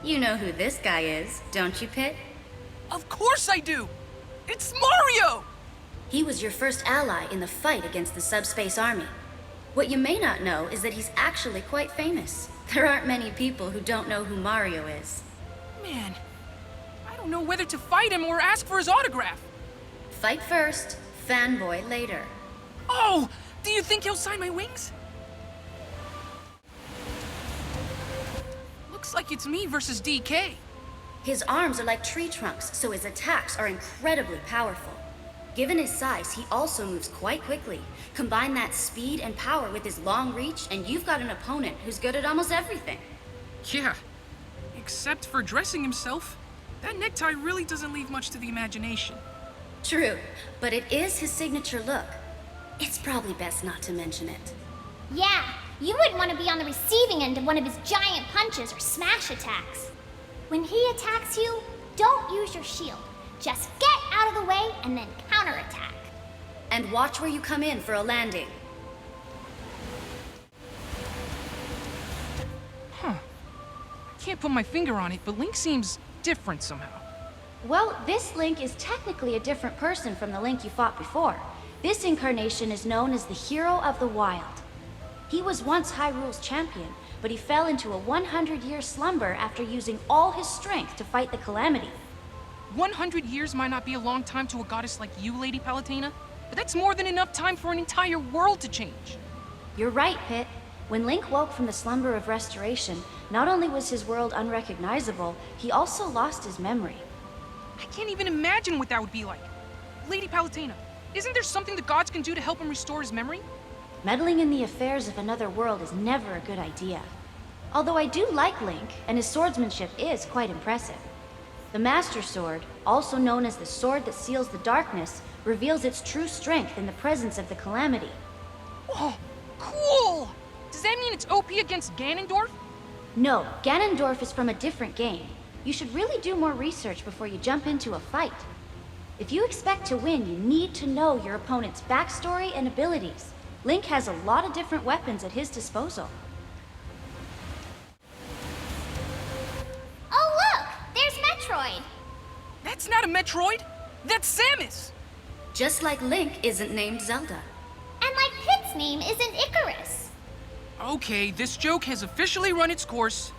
You know who this guy is, don't you, Pit? Of course I do! It's Mario! He was your first ally in the fight against the Subspace Army. What you may not know is that he's actually quite famous. There aren't many people who don't know who Mario is. Man, I don't know whether to fight him or ask for his autograph. Fight first, fanboy later. Oh! Do you think he'll sign my wings? Looks like it's me versus DK. His arms are like tree trunks, so his attacks are incredibly powerful. Given his size, he also moves quite quickly. Combine that speed and power with his long reach, and you've got an opponent who's good at almost everything. Yeah, except for dressing himself. That necktie really doesn't leave much to the imagination. True, but it is his signature look. It's probably best not to mention it. Yeah, you wouldn't want to be on the receiving end of one of his giant punches or smash attacks. When he attacks you, don't use your shield. Just get out of the way and then counterattack. And watch where you come in for a landing. Huh. I can't put my finger on it, but Link seems different somehow. Well, this Link is technically a different person from the Link you fought before. This incarnation is known as the Hero of the Wild. He was once Hyrule's champion, but he fell into a 100-year slumber after using all his strength to fight the Calamity. 100 years might not be a long time to a goddess like you, Lady Palutena, but that's more than enough time for an entire world to change. You're right, Pit. When Link woke from the slumber of restoration, not only was his world unrecognizable, he also lost his memory. I can't even imagine what that would be like. Lady Palutena, isn't there something the gods can do to help him restore his memory? Meddling in the affairs of another world is never a good idea. Although I do like Link, and his swordsmanship is quite impressive. The Master Sword, also known as the Sword that Seals the Darkness, reveals its true strength in the presence of the Calamity. Oh, cool! Does that mean it's OP against Ganondorf? No, Ganondorf is from a different game. You should really do more research before you jump into a fight. If you expect to win, you need to know your opponent's backstory and abilities. Link has a lot of different weapons at his disposal. Oh look, there's Metroid. That's not a Metroid! That's Samus! Just like Link isn't named Zelda. And like Pit's name isn't Icarus. Okay, this joke has officially run its course.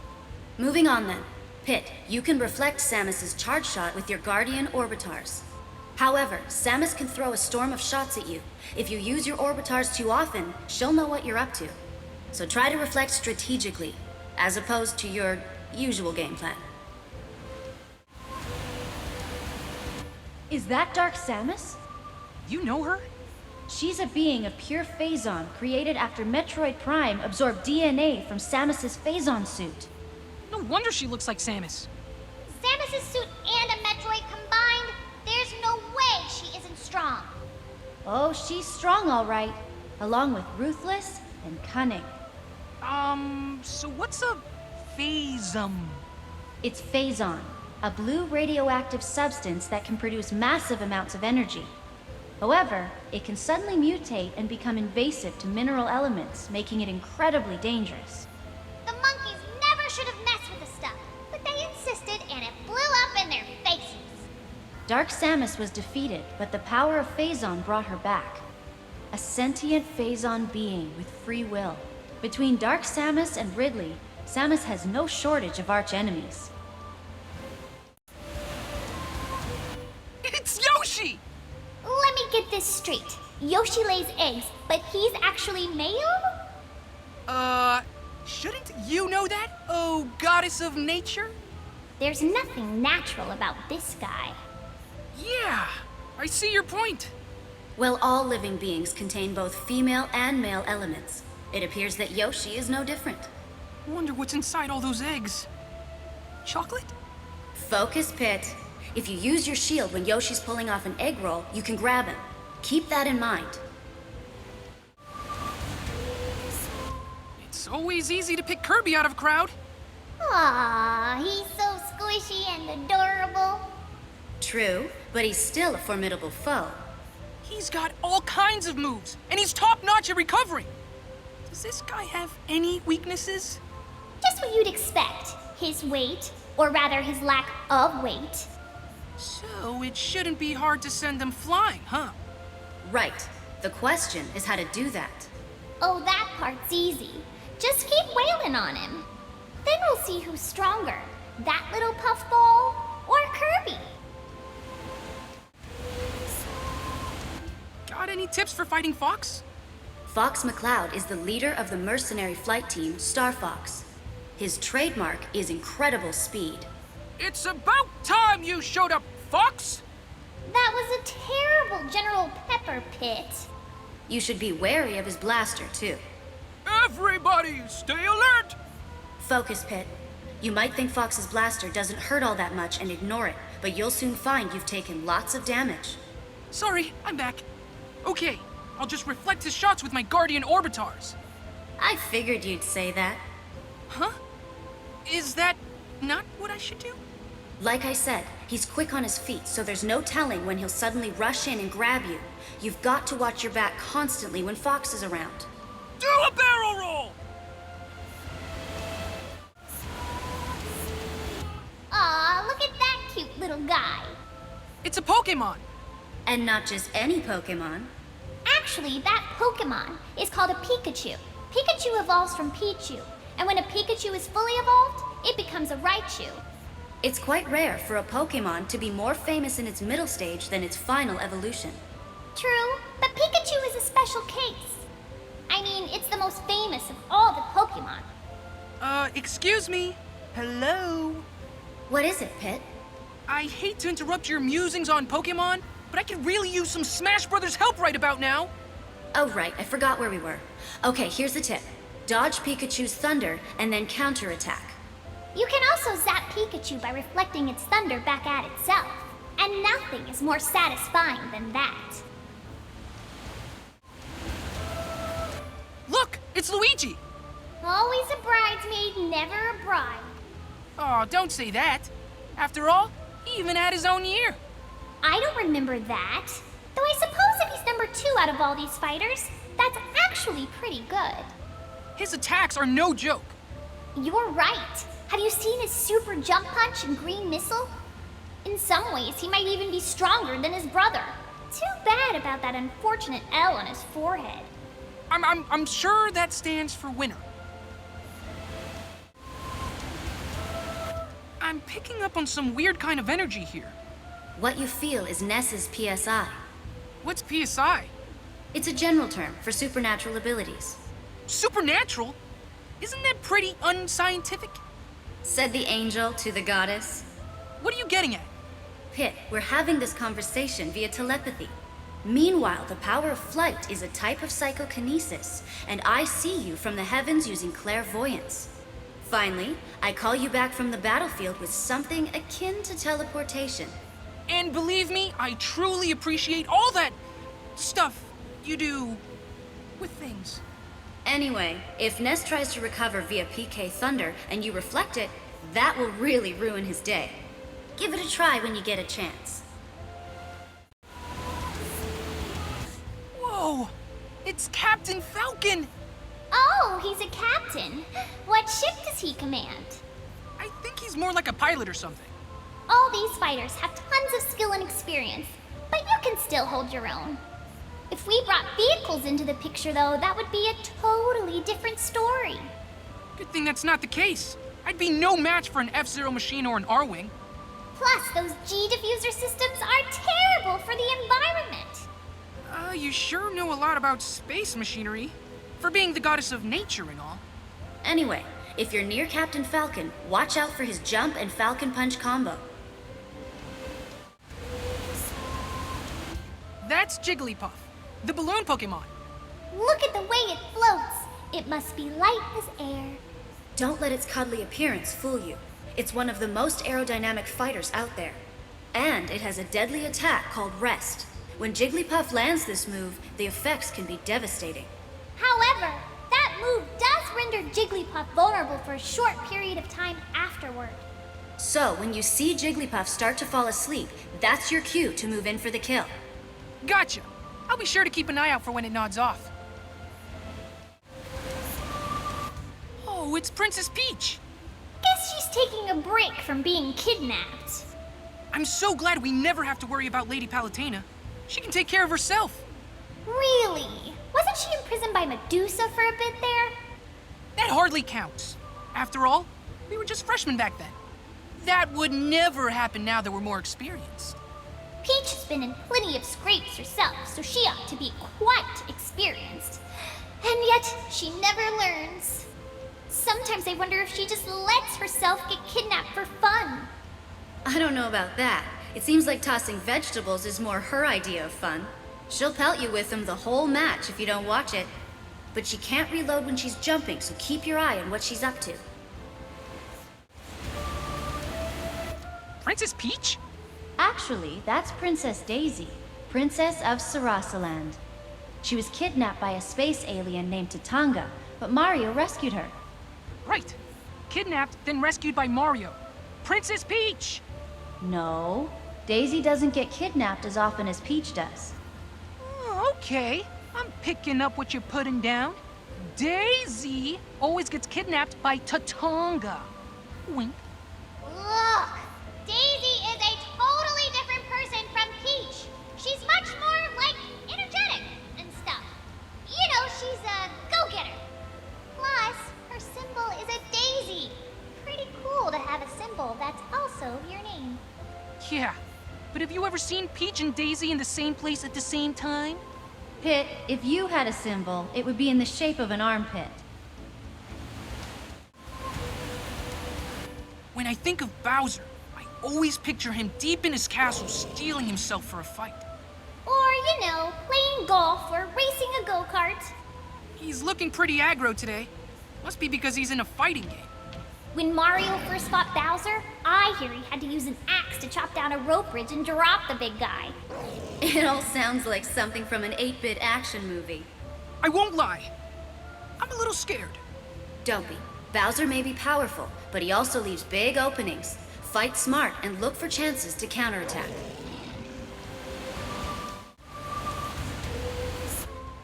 Moving on then. Pit, you can reflect Samus's charge shot with your Guardian Orbitars. However, Samus can throw a storm of shots at you. If you use your Orbitars too often, she'll know what you're up to. So try to reflect strategically, as opposed to your usual game plan. Is that Dark Samus? You know her? She's a being of pure Phazon created after Metroid Prime absorbed DNA from Samus's Phazon suit. No wonder she looks like Samus. Samus's suit and a Metroid combined, there's no way she isn't strong. Oh, she's strong all right, along with ruthless and cunning. So what's a Phazon? It's Phazon, a blue radioactive substance that can produce massive amounts of energy. However, it can suddenly mutate and become invasive to mineral elements, making it incredibly dangerous. The monkeys never should have messed with the stuff, but they insisted and it blew up in their faces. Dark Samus was defeated, but the power of Phazon brought her back. A sentient Phazon being with free will. Between Dark Samus and Ridley, Samus has no shortage of arch-enemies. It's Yoshi! Let me get this straight. Yoshi lays eggs, but he's actually male? Shouldn't you know that, oh goddess of nature? There's nothing natural about this guy. Yeah, I see your point. Well, all living beings contain both female and male elements. It appears that Yoshi is no different. Wonder what's inside all those eggs. Chocolate? Focus, Pit. If you use your shield when Yoshi's pulling off an egg roll, you can grab him. Keep that in mind. It's always easy to pick Kirby out of a crowd. Aww, he's so squishy and adorable. True, but he's still a formidable foe. He's got all kinds of moves, and he's top-notch at recovering. Does this guy have any weaknesses? Just what you'd expect. His weight, or rather his lack of weight. So it shouldn't be hard to send them flying, huh? Right. The question is how to do that. Oh, that part's easy. Just keep wailing on him. Then we'll see who's stronger, that little puffball or Kirby. Got any tips for fighting Fox? Fox McCloud is the leader of the mercenary flight team, Star Fox. His trademark is incredible speed. It's about time you showed up, Fox! That was a terrible General Pepper pit. You should be wary of his blaster, too. Everybody, stay alert! Focus, Pit. You might think Fox's blaster doesn't hurt all that much and ignore it, but you'll soon find you've taken lots of damage. Sorry, I'm back. Okay, I'll just reflect his shots with my Guardian Orbitars. I figured you'd say that. Huh? Is that not what I should do? Like I said, he's quick on his feet, so there's no telling when he'll suddenly rush in and grab you. You've got to watch your back constantly when Fox is around. Do a barrel roll! Aw, look at that cute little guy. It's a Pokémon. And not just any Pokémon. Actually, that Pokémon is called a Pikachu. Pikachu evolves from Pichu, and when a Pikachu is fully evolved, it becomes a Raichu. It's quite rare for a Pokémon to be more famous in its middle stage than its final evolution. True, but Pikachu is a special case. I mean, it's the most famous of all the Pokémon. Excuse me? Hello? What is it, Pit? I hate to interrupt your musings on Pokémon, but I could really use some Smash Brothers help right about now. Oh, right, I forgot where we were. Okay, here's the tip. Dodge Pikachu's thunder and then counterattack. You can also zap Pikachu by reflecting its thunder back at itself. And nothing is more satisfying than that. Look, it's Luigi. Always a bridesmaid, never a bride. Oh, don't say that. After all, he even had his own year. I don't remember that. Though I suppose if he's number 2 out of all these fighters, that's actually pretty good. His attacks are no joke. You're right. Have you seen his super jump punch and green missile? In some ways, he might even be stronger than his brother. Too bad about that unfortunate L on his forehead. I'm sure that stands for winner. I'm picking up on some weird kind of energy here. What you feel is Ness's PSI. What's PSI? It's a general term for supernatural abilities. Supernatural? Isn't that pretty unscientific? Said the angel to the goddess. What are you getting at? Pit, we're having this conversation via telepathy. Meanwhile, the power of flight is a type of psychokinesis, and I see you from the heavens using clairvoyance. Finally, I call you back from the battlefield with something akin to teleportation. And believe me, I truly appreciate all that stuff you do with things. Anyway, if Ness tries to recover via PK Thunder and you reflect it, that will really ruin his day. Give it a try when you get a chance. Whoa! It's Captain Falcon! Oh, he's a captain. What ship does he command? I think he's more like a pilot or something. All these fighters have tons of skill and experience, but you can still hold your own. If we brought vehicles into the picture, though, that would be a totally different story. Good thing that's not the case. I'd be no match for an F-Zero machine or an R-Wing. Plus, those G-diffuser systems are terrible for the environment. You sure know a lot about space machinery. For being the goddess of nature and all. Anyway, if you're near Captain Falcon, watch out for his jump and Falcon Punch combo. That's Jigglypuff, the balloon Pokémon. Look at the way it floats. It must be light as air. Don't let its cuddly appearance fool you. It's one of the most aerodynamic fighters out there. And it has a deadly attack called Rest. When Jigglypuff lands this move, the effects can be devastating. However, that move does render Jigglypuff vulnerable for a short period of time afterward. So, when you see Jigglypuff start to fall asleep, that's your cue to move in for the kill. Gotcha. I'll be sure to keep an eye out for when it nods off. Oh, it's Princess Peach. Guess she's taking a a break from being kidnapped. I'm so glad we never have to worry about Lady Palutena. She can take care of herself. Really? Wasn't she imprisoned by Medusa for a bit there? That hardly counts. After all, we were just freshmen back then. That would never happen now that we're more experienced. Peach has been in plenty of scrapes herself, so she ought to be quite experienced. And yet, she never learns. Sometimes I wonder if she just lets herself get kidnapped for fun. I don't know about that. It seems like tossing vegetables is more her idea of fun. She'll pelt you with them the whole match if you don't watch it. But she can't reload when she's jumping, so keep your eye on what she's up to. Princess Peach? Actually, that's Princess Daisy, Princess of Sarasaland. She was kidnapped by a space alien named Tatanga, but Mario rescued her. Right. Kidnapped, then rescued by Mario. Princess Peach! No, Daisy doesn't get kidnapped as often as Peach does. Oh, okay. I'm picking up what you're putting down. Daisy always gets kidnapped by Tatanga. Wink. Look, Daisy is a totally different person from Peach. She's much more, like, energetic and stuff. You know, she's a go-getter. Plus, her symbol is a daisy. Pretty cool to have a symbol that's also your name. Yeah, but have you ever seen Peach and Daisy in the same place at the same time? Pit, if you had a symbol, it would be in the shape of an armpit. When I think of Bowser, I always picture him deep in his castle steeling himself for a fight. Or, you know, playing golf or racing a go-kart. He's looking pretty aggro today. Must be because he's in a fighting game. When Mario first fought Bowser, I hear he had to use an axe to chop down a rope bridge and drop the big guy. It all sounds like something from an 8-bit action movie. I won't lie. I'm a little scared. Don't be. Bowser may be powerful, but he also leaves big openings. Fight smart and look for chances to counterattack.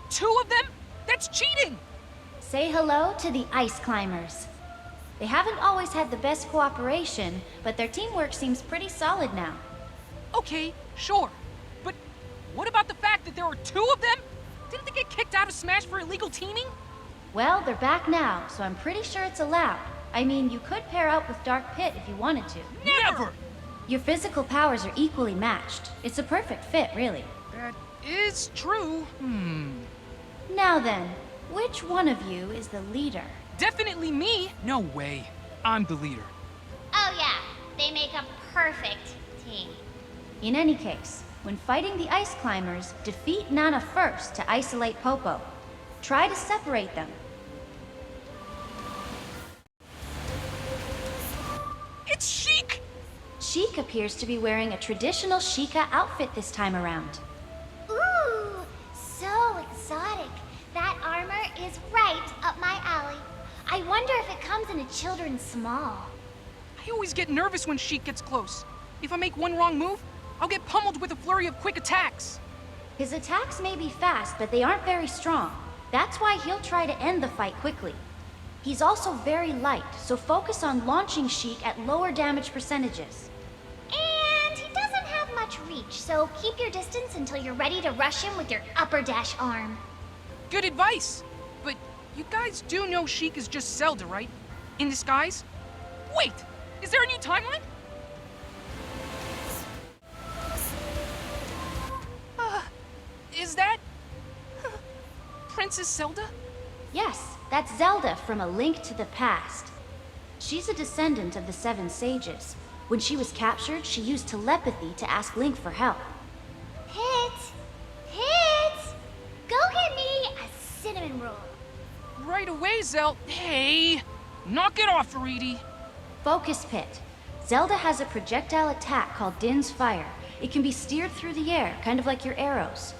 Two of them? That's cheating! Say hello to the Ice Climbers. They haven't always had the best cooperation, but their teamwork seems pretty solid now. Okay, sure. But what about the fact that there are two of them? Didn't they get kicked out of Smash for illegal teaming? Well, they're back now, so I'm pretty sure it's allowed. I mean, you could pair up with Dark Pit if you wanted to. Never! Your physical powers are equally matched. It's a perfect fit, really. That is true. Now then, which one of you is the leader? Definitely me. No way. I'm the leader. Oh yeah, they make a perfect team. In any case, when fighting the Ice Climbers, defeat Nana first to isolate Popo. Try to separate them. It's Sheik! Sheik appears to be wearing a traditional Sheikah outfit this time around. Ooh, so exotic. That armor is right up my alley. I wonder if it comes in a children's small. I always get nervous when Sheik gets close. If I make one wrong move, I'll get pummeled with a flurry of quick attacks. His attacks may be fast, but they aren't very strong. That's why he'll try to end the fight quickly. He's also very light, so focus on launching Sheik at lower damage percentages. And he doesn't have much reach, so keep your distance until you're ready to rush him with your upper dash arm. Good advice. But you guys do know Sheik is just Zelda, right? In disguise? Wait, is there a new timeline? Is that Princess Zelda? Yes, that's Zelda from A Link to the Past. She's a descendant of the Seven Sages. When she was captured, she used telepathy to ask Link for help. Pit! Pit! Go get me a cinnamon roll. Right away, Zel. Hey! Knock it off, Aridi. Focus Pit. Zelda has a projectile attack called Din's Fire. It can be steered through the air, kind of like your arrows.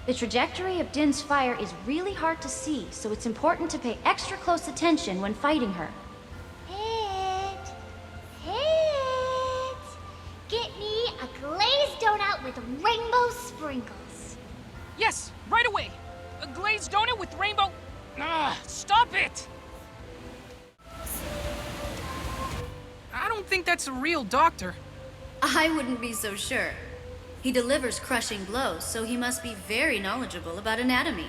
The trajectory of Din's fire is really hard to see, so it's important to pay extra close attention when fighting her. Pit! Pit! Get me a glazed donut with rainbow sprinkles. Yes, right away. A glazed donut with rainbow... Stop it! I don't think that's a real doctor. I wouldn't be so sure. He delivers crushing blows, so he must be very knowledgeable about anatomy.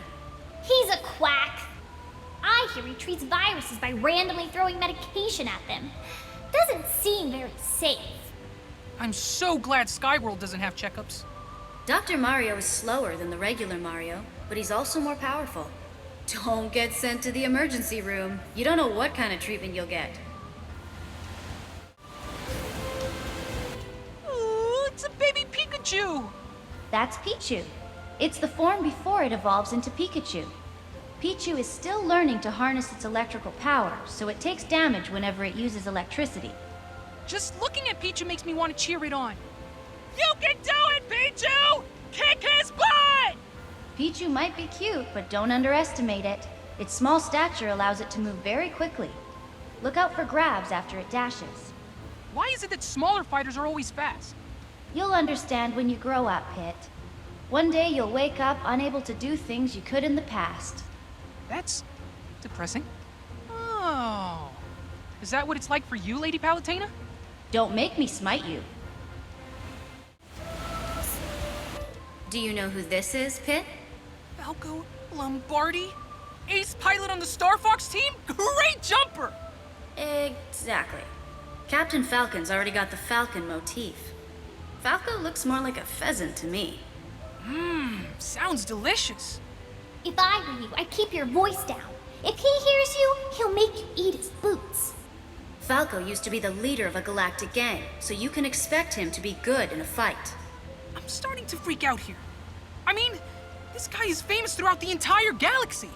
He's a quack. I hear he treats viruses by randomly throwing medication at them. Doesn't seem very safe. I'm so glad Skyworld doesn't have checkups. Dr. Mario is slower than the regular Mario, but he's also more powerful. Don't get sent to the emergency room. You don't know what kind of treatment you'll get. Ooh, it's a baby Pikachu! That's Pichu. It's the form before it evolves into Pikachu. Pichu is still learning to harness its electrical power, so it takes damage whenever it uses electricity. Just looking at Pichu makes me want to cheer it on. You can do it, Pichu! Kick his butt! Pichu might be cute, but don't underestimate it. Its small stature allows it to move very quickly. Look out for grabs after it dashes. Why is it that smaller fighters are always fast? You'll understand when you grow up, Pit. One day you'll wake up unable to do things you could in the past. That's depressing. Oh. Is that what it's like for you, Lady Palutena? Don't make me smite you. Do you know who this is, Pit? Falco Lombardi? Ace pilot on the Star Fox team? Great jumper! Exactly. Captain Falcon's already got the Falcon motif. Falco looks more like a pheasant to me. Sounds delicious. If I were you, I'd keep your voice down. If he hears you, he'll make you eat his boots. Falco used to be the leader of a galactic gang, so you can expect him to be good in a fight. I'm starting to freak out here. I mean, this guy is famous throughout the entire galaxy.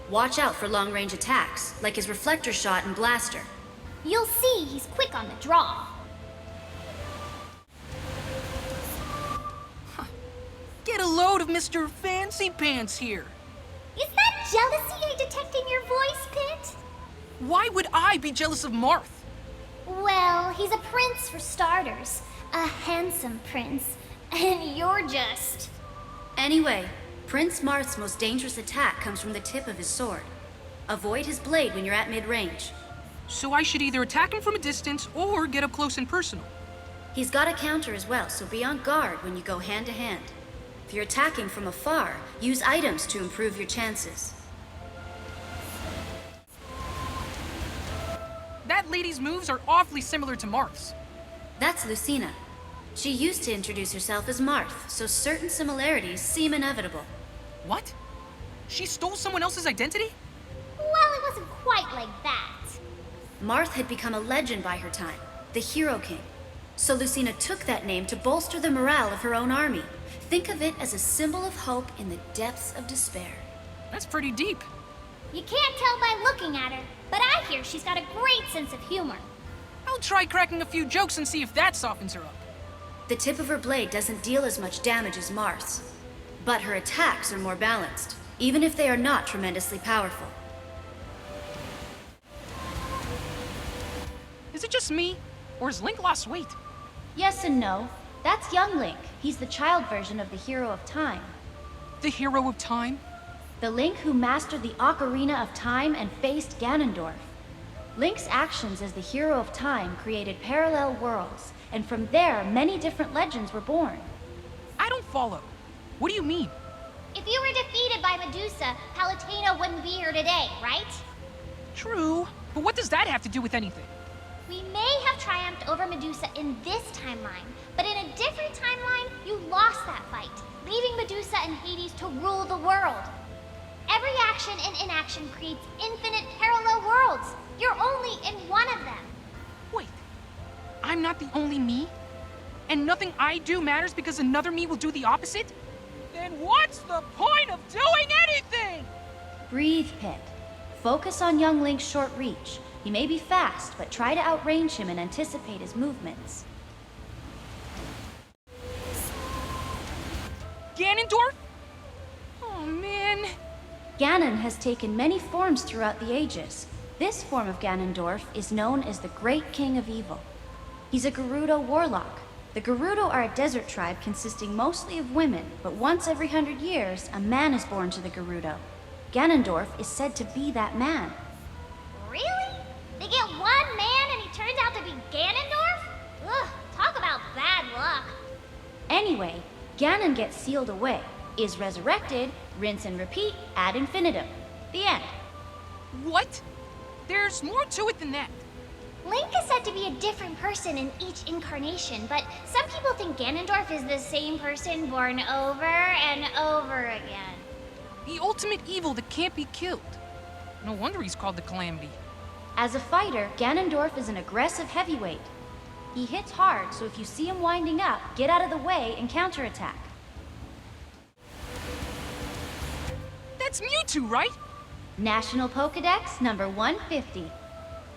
Watch out for long-range attacks, like his reflector shot and blaster. You'll see he's quick on the draw. Get a load of Mr. Fancy Pants here. Is that jealousy I detect in your voice, Pit? Why would I be jealous of Marth? Well, he's a prince for starters. A handsome prince. And you're just... Anyway, Prince Marth's most dangerous attack comes from the tip of his sword. Avoid his blade when you're at mid-range. So I should either attack him from a distance or get up close and personal. He's got a counter as well, so be on guard when you go hand-to-hand. If you're attacking from afar, use items to improve your chances. That lady's moves are awfully similar to Marth's. That's Lucina. She used to introduce herself as Marth, so certain similarities seem inevitable. What? She stole someone else's identity? Well, it wasn't quite like that. Marth had become a legend by her time, the Hero King. So Lucina took that name to bolster the morale of her own army. Think of it as a symbol of hope in the depths of despair. That's pretty deep. You can't tell by looking at her, but I hear she's got a great sense of humor. I'll try cracking a few jokes and see if that softens her up. The tip of her blade doesn't deal as much damage as Marth's, but her attacks are more balanced, even if they are not tremendously powerful. Is it just me, or has Link lost weight? Yes and no. That's young Link. He's the child version of the Hero of Time. The Hero of Time? The Link who mastered the Ocarina of Time and faced Ganondorf. Link's actions as the Hero of Time created parallel worlds, and from there, many different legends were born. I don't follow. What do you mean? If you were defeated by Medusa, Palutena wouldn't be here today, right? True, but what does that have to do with anything? We may have triumphed over Medusa in this timeline, but in a different timeline, you lost that fight, leaving Medusa and Hades to rule the world. Every action and inaction creates infinite parallel worlds. You're only in one of them. Wait, I'm not the only me? And nothing I do matters because another me will do the opposite? Then what's the point of doing anything? Breathe, Pit. Focus on young Link's short reach. He may be fast, but try to outrange him and anticipate his movements. Ganondorf? Oh, man. Ganon has taken many forms throughout the ages. This form of Ganondorf is known as the Great King of Evil. He's a Gerudo warlock. The Gerudo are a desert tribe consisting mostly of women, but once every 100 years, a man is born to the Gerudo. Ganondorf is said to be that man. Really? They get one man and he turns out to be Ganondorf? Ganon gets sealed away, is resurrected, rinse and repeat, ad infinitum. The end. What? There's more to it than that. Link is said to be a different person in each incarnation, but some people think Ganondorf is the same person born over and over again. The ultimate evil that can't be killed. No wonder he's called the Calamity. As a fighter, Ganondorf is an aggressive heavyweight. He hits hard, so if you see him winding up, get out of the way and counterattack. That's Mewtwo, right? National Pokédex number 150.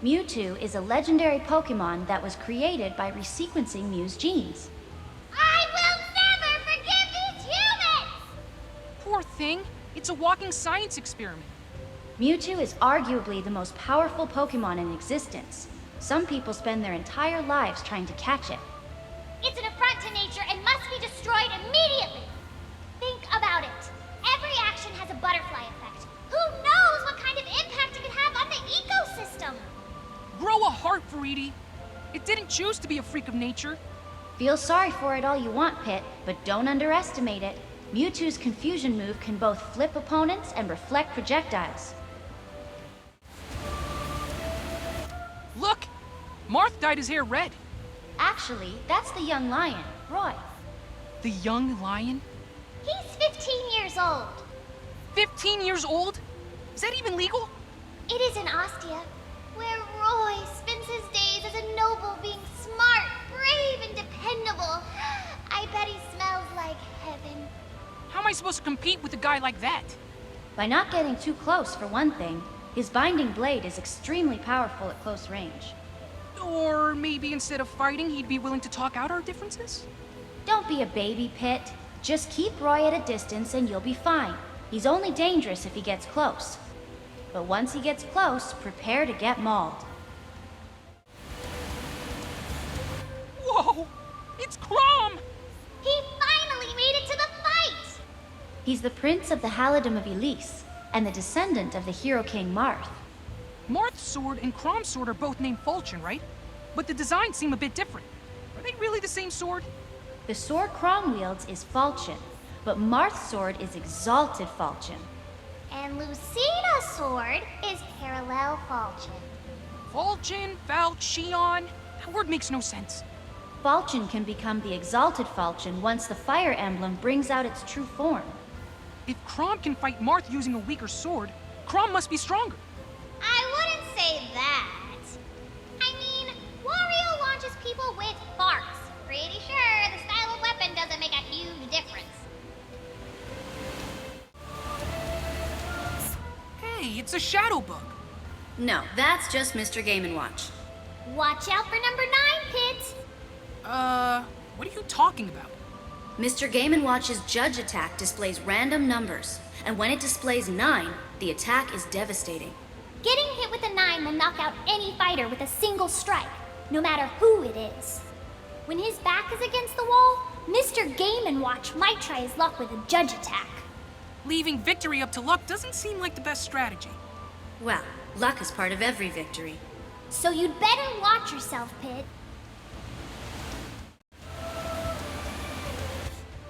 Mewtwo is a legendary Pokémon that was created by resequencing Mew's genes. I will never forgive these humans! Poor thing. It's a walking science experiment. Mewtwo is arguably the most powerful Pokémon in existence. Some people spend their entire lives trying to catch it. It's an affront to nature and must be destroyed immediately! Think about it. Every action has a butterfly effect. Who knows what kind of impact it could have on the ecosystem? Grow a heart, Edie. It didn't choose to be a freak of nature. Feel sorry for it all you want, Pit, but don't underestimate it. Mewtwo's confusion move can both flip opponents and reflect projectiles. Look! Marth dyed his hair red. Actually, that's the young lion, Roy. The young lion? He's 15 years old. 15 years old? Is that even legal? It is in Ostia, where Roy spends his days as a noble being smart, brave, and dependable. I bet he smells like heaven. How am I supposed to compete with a guy like that? By not getting too close, for one thing. His binding blade is extremely powerful at close range. Or maybe instead of fighting, he'd be willing to talk out our differences? Don't be a baby, Pit. Just keep Roy at a distance and you'll be fine. He's only dangerous if he gets close. But once he gets close, prepare to get mauled. Whoa! It's Chrom! He finally made it to the fight! He's the prince of the Halidom of Elise, and the descendant of the hero king Marth. Marth's sword and Chrom's sword are both named Falcon, right? But the designs seem a bit different. Are they really the same sword? The sword Chrom wields is Falcon, but Marth's sword is Exalted Falcon. And Lucina's sword is Parallel Falcon. Falcon, Falchion? That word makes no sense. Falcon can become the Exalted Falcon once the Fire Emblem brings out its true form. If Chrom can fight Marth using a weaker sword, Chrom must be stronger. I wouldn't say that. I mean, Wario launches people with farts. Pretty sure the style of weapon doesn't make a huge difference. Hey, it's a shadow bug. No, that's just Mr. Game & Watch. Watch out for number 9, Pit. What are you talking about? Mr. Game & Watch's Judge attack displays random numbers, and when it displays 9, the attack is devastating. Getting hit with a 9 will knock out any fighter with a single strike, no matter who it is. When his back is against the wall, Mr. Game & Watch might try his luck with a Judge attack. Leaving victory up to luck doesn't seem like the best strategy. Well, luck is part of every victory. So you'd better watch yourself, Pit.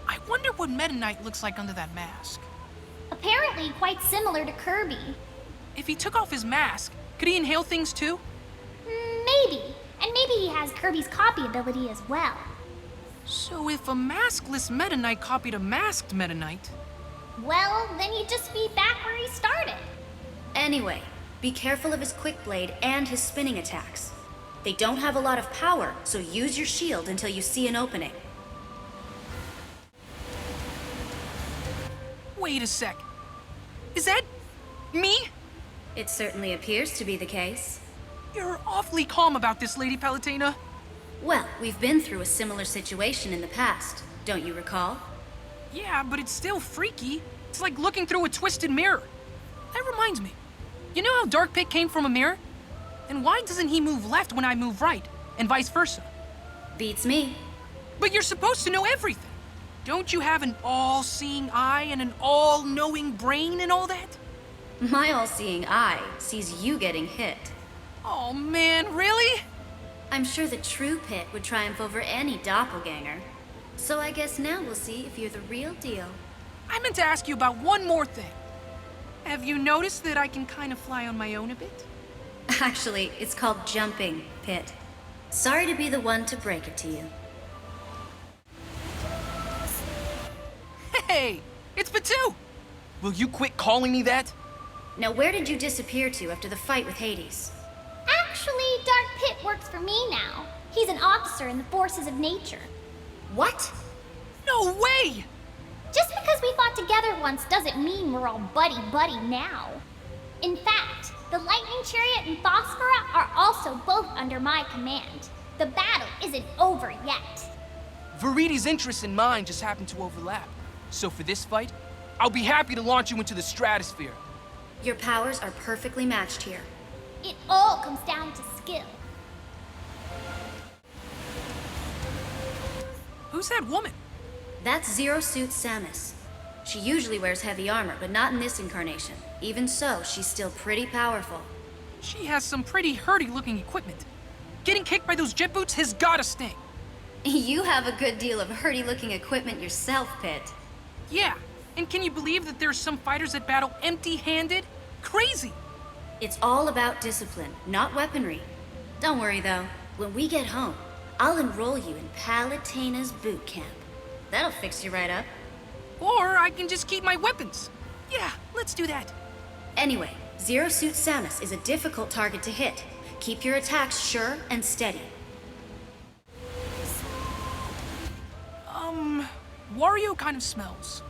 I wonder what Meta Knight looks like under that mask. Apparently quite similar to Kirby. If he took off his mask, could he inhale things too? Maybe. And maybe he has Kirby's copy ability as well. So if a maskless Meta Knight copied a masked Meta Knight... Well, then he'd just be back where he started. Anyway, be careful of his Quick Blade and his spinning attacks. They don't have a lot of power, so use your shield until you see an opening. Wait a sec. Is that... me? It certainly appears to be the case. You're awfully calm about this, Lady Palutena. Well, we've been through a similar situation in the past, don't you recall? Yeah, but it's still freaky. It's like looking through a twisted mirror. That reminds me. You know how Dark Pit came from a mirror? Then why doesn't he move left when I move right, and vice versa? Beats me. But you're supposed to know everything. Don't you have an all-seeing eye and an all-knowing brain and all that? My all-seeing eye sees you getting hit. Oh man, really? I'm sure the true Pit would triumph over any doppelganger. So I guess now we'll see if you're the real deal. I meant to ask you about one more thing. Have you noticed that I can kind of fly on my own a bit? Actually, it's called jumping, Pit. Sorry to be the one to break it to you. Hey, it's Pichu! Will you quit calling me that? Now where did you disappear to after the fight with Hades? Actually, Dark Pit works for me now. He's an officer in the forces of nature. What? No way! Just because we fought together once doesn't mean we're all buddy-buddy now. In fact, the Lightning Chariot and Phosphora are also both under my command. The battle isn't over yet. Viridi's interests and mine just happen to overlap. So for this fight, I'll be happy to launch you into the stratosphere. Your powers are perfectly matched here. It all comes down to skill. Who's that woman? That's Zero Suit Samus. She usually wears heavy armor, but not in this incarnation. Even so, she's still pretty powerful. She has some pretty herdy-looking equipment. Getting kicked by those jet boots has gotta sting. You have a good deal of herdy-looking equipment yourself, Pit. Yeah, and can you believe that there's some fighters that battle empty-handed? Crazy! It's all about discipline, not weaponry. Don't worry though, when we get home, I'll enroll you in Palutena's boot camp. That'll fix you right up. Or I can just keep my weapons. Yeah, let's do that. Anyway, Zero Suit Samus is a difficult target to hit. Keep your attacks sure and steady. Wario kind of smells.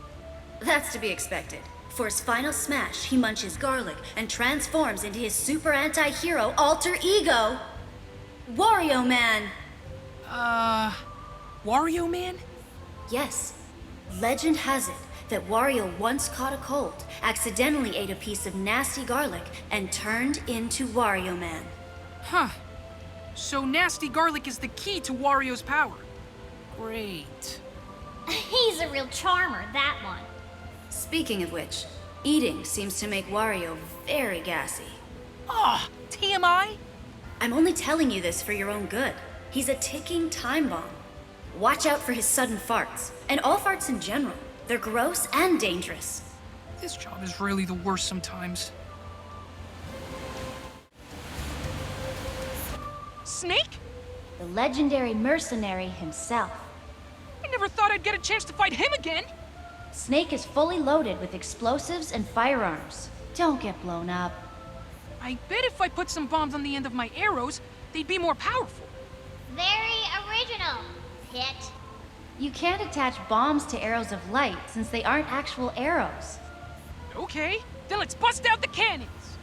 That's to be expected. For his final smash, he munches garlic and transforms into his super anti-hero alter ego, Wario Man. Wario Man? Yes. Legend has it that Wario once caught a cold, accidentally ate a piece of nasty garlic, and turned into Wario Man. Huh. So nasty garlic is the key to Wario's power. Great. He's a real charmer, that one. Speaking of which, eating seems to make Wario very gassy. Ah, TMI? I'm only telling you this for your own good. He's a ticking time bomb. Watch out for his sudden farts, and all farts in general. They're gross and dangerous. This job is really the worst sometimes. Snake? The legendary mercenary himself. I never thought I'd get a chance to fight him again! Snake is fully loaded with explosives and firearms. Don't get blown up. I bet if I put some bombs on the end of my arrows, they'd be more powerful. Very original, Pit. You can't attach bombs to arrows of light since they aren't actual arrows. Okay, then let's bust out the cannons!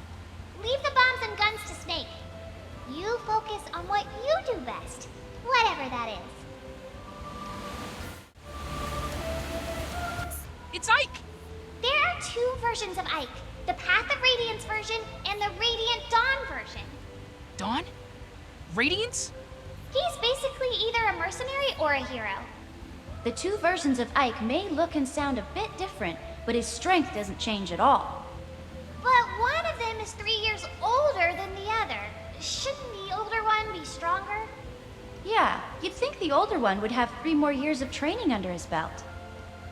Leave the bombs and guns to Snake. You focus on what you do best, whatever that is. It's Ike! There are two versions of Ike, the Path of Radiance version and the Radiant Dawn version. Dawn? Radiance? He's basically either a mercenary or a hero. The two versions of Ike may look and sound a bit different, but his strength doesn't change at all. But one of them is 3 years older than the other. Shouldn't the older one be stronger? Yeah, you'd think the older one would have 3 more years of training under his belt.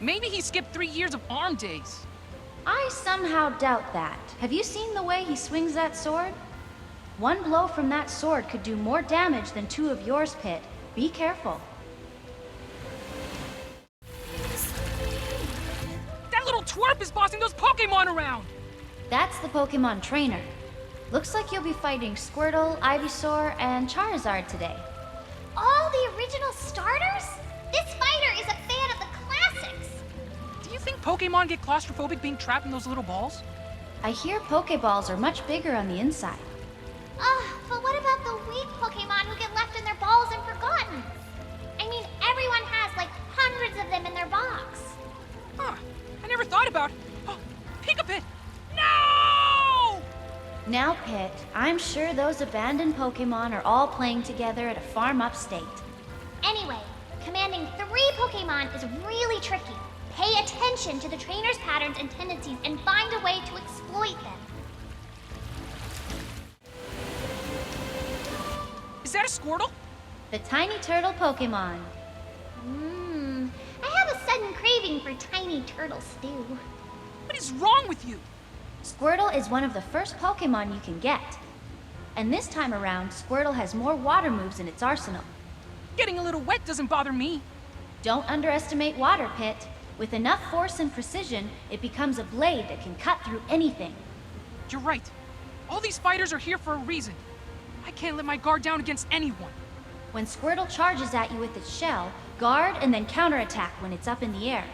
Maybe he skipped 3 years of arm days. I somehow doubt that. Have you seen the way he swings that sword? One blow from that sword could do more damage than 2 of yours, Pit. Be careful. That little twerp is bossing those Pokémon around! That's the Pokemon Trainer. Looks like you'll be fighting Squirtle, Ivysaur, and Charizard today. All the original starters? This fighter is a fan of the classics. Do you think Pokémon get claustrophobic being trapped in those little balls? I hear Pokeballs are much bigger on the inside. But what about the weak Pokemon who get left in their balls and forgotten? I mean, everyone has like hundreds of them in their box. Huh. I never thought about... Oh, Pikapit! No! Now, Pit, I'm sure those abandoned Pokemon are all playing together at a farm upstate. Anyway, commanding 3 Pokemon is really tricky. Pay attention to the trainer's patterns and tendencies and find a way to exploit them. Is that a Squirtle? The tiny turtle Pokemon. craving for tiny turtle stew. What is wrong with you? Squirtle is one of the first Pokémon you can get. And this time around, Squirtle has more water moves in its arsenal. Getting a little wet doesn't bother me. Don't underestimate water, Pit. With enough force and precision, it becomes a blade that can cut through anything. You're right. All these fighters are here for a reason. I can't let my guard down against anyone. When Squirtle charges at you with its shell, guard and then counterattack when it's up in the air.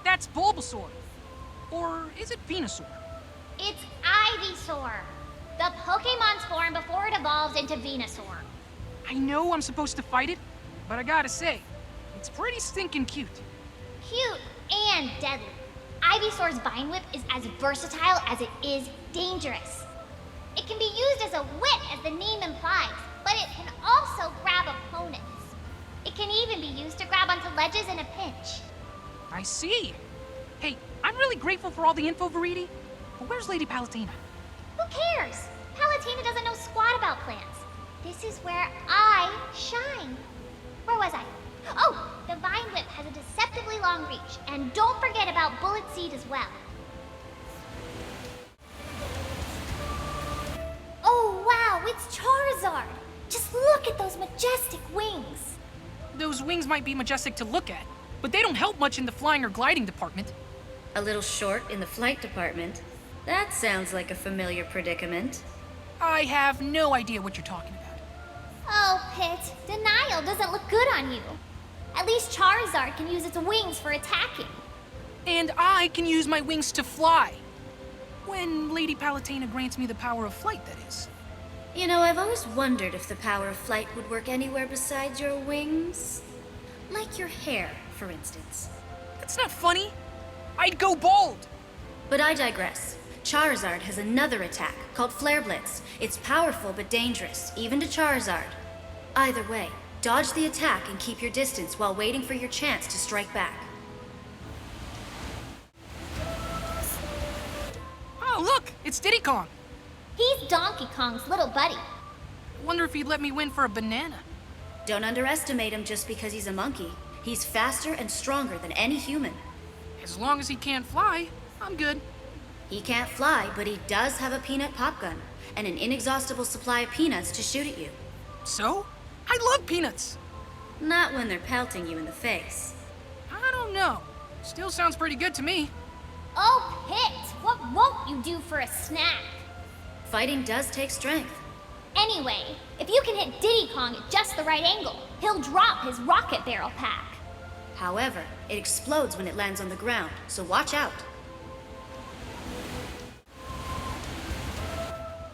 That's Bulbasaur. Or is it Venusaur? It's Ivysaur, the Pokemon's form before it evolves into Venusaur. I know I'm supposed to fight it, but I gotta say, it's pretty stinking cute. Cute and deadly. Ivysaur's Vine Whip is as versatile as it is dangerous. It can be used as a whip, as the name implies, but it can also grab opponents. It can even be used to grab onto ledges in a pinch. I see. Hey, I'm really grateful for all the info, Verity, but where's Lady Palutena? Who cares? Palutena doesn't know squat about plants. This is where I shine. Where was I? Oh, the Vine Whip has a deceptively long reach, and don't forget about Bullet Seed as well. Oh wow, it's Charizard! Just look at those majestic wings! Those wings might be majestic to look at, but they don't help much in the flying or gliding department. A little short in the flight department. That sounds like a familiar predicament. I have no idea what you're talking about. Oh, Pit, denial doesn't look good on you. At least Charizard can use its wings for attacking. And I can use my wings to fly. When Lady Palutena grants me the power of flight, that is. You know, I've always wondered if the power of flight would work anywhere besides your wings. Like your hair, for instance. That's not funny. I'd go bald. But I digress. Charizard has another attack called Flare Blitz. It's powerful but dangerous, even to Charizard. Either way, dodge the attack and keep your distance while waiting for your chance to strike back. Oh, look! It's Diddy Kong. He's Donkey Kong's little buddy. Wonder if he'd let me win for a banana. Don't underestimate him just because he's a monkey. He's faster and stronger than any human. As long as he can't fly, I'm good. He can't fly, but he does have a peanut pop gun and an inexhaustible supply of peanuts to shoot at you. So? I love peanuts. Not when they're pelting you in the face. I don't know. Still sounds pretty good to me. Oh, Pit, what won't you do for a snack? Fighting does take strength. Anyway, if you can hit Diddy Kong at just the right angle, he'll drop his rocket barrel pack. However, it explodes when it lands on the ground, so watch out.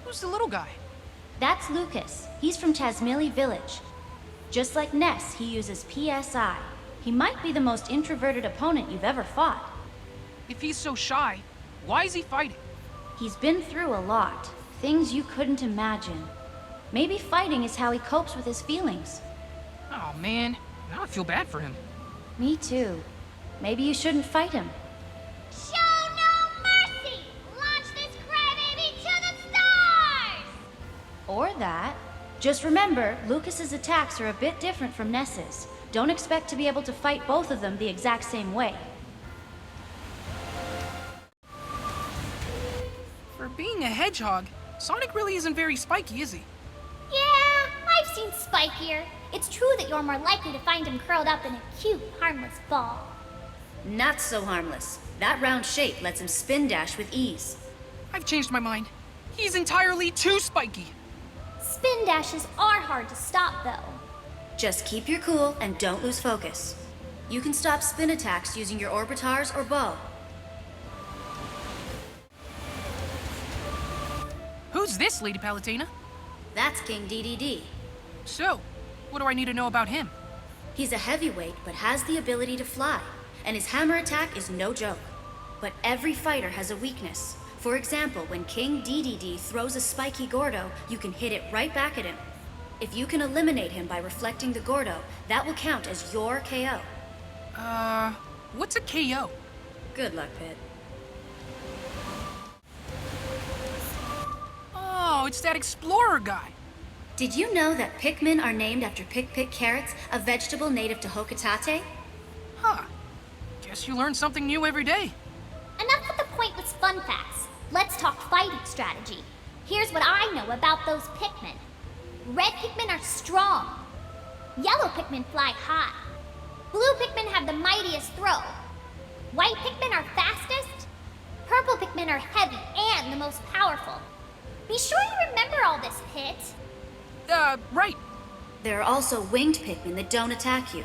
Who's the little guy? That's Lucas. He's from Tasmili Village. Just like Ness, he uses PSI. He might be the most introverted opponent you've ever fought. If he's so shy, why is he fighting? He's been through a lot. Things you couldn't imagine. Maybe fighting is how he copes with his feelings. Oh man, now I feel bad for him. Me too. Maybe you shouldn't fight him. Show no mercy! Launch this crybaby to the stars! Or that. Just remember, Lucas's attacks are a bit different from Ness's. Don't expect to be able to fight both of them the exact same way. For being a hedgehog, Sonic really isn't very spiky, is he? Yeah, I've seen spikier. It's true that you're more likely to find him curled up in a cute, harmless ball. Not so harmless. That round shape lets him spin dash with ease. I've changed my mind. He's entirely too spiky. Spin dashes are hard to stop, though. Just keep your cool and don't lose focus. You can stop spin attacks using your orbitars or bow. Who's this, Lady Palutena? That's King Dedede. So, what do I need to know about him? He's a heavyweight but has the ability to fly, and his hammer attack is no joke. But every fighter has a weakness. For example, when King Dedede throws a spiky Gordo, you can hit it right back at him. If you can eliminate him by reflecting the Gordo, that will count as your KO. What's a KO? Good luck, Pit. Oh, it's that explorer guy. Did you know that Pikmin are named after Pick carrots, a vegetable native to Hokitate? Huh. Guess you learn something new every day. Enough with the pointless fun facts. Let's talk fighting strategy. Here's what I know about those Pikmin. Red Pikmin are strong. Yellow Pikmin fly high. Blue Pikmin have the mightiest throw. White Pikmin are fastest. Purple Pikmin are heavy and the most powerful. Be sure you remember all this, Pit. Right. There are also winged Pikmin that don't attack you.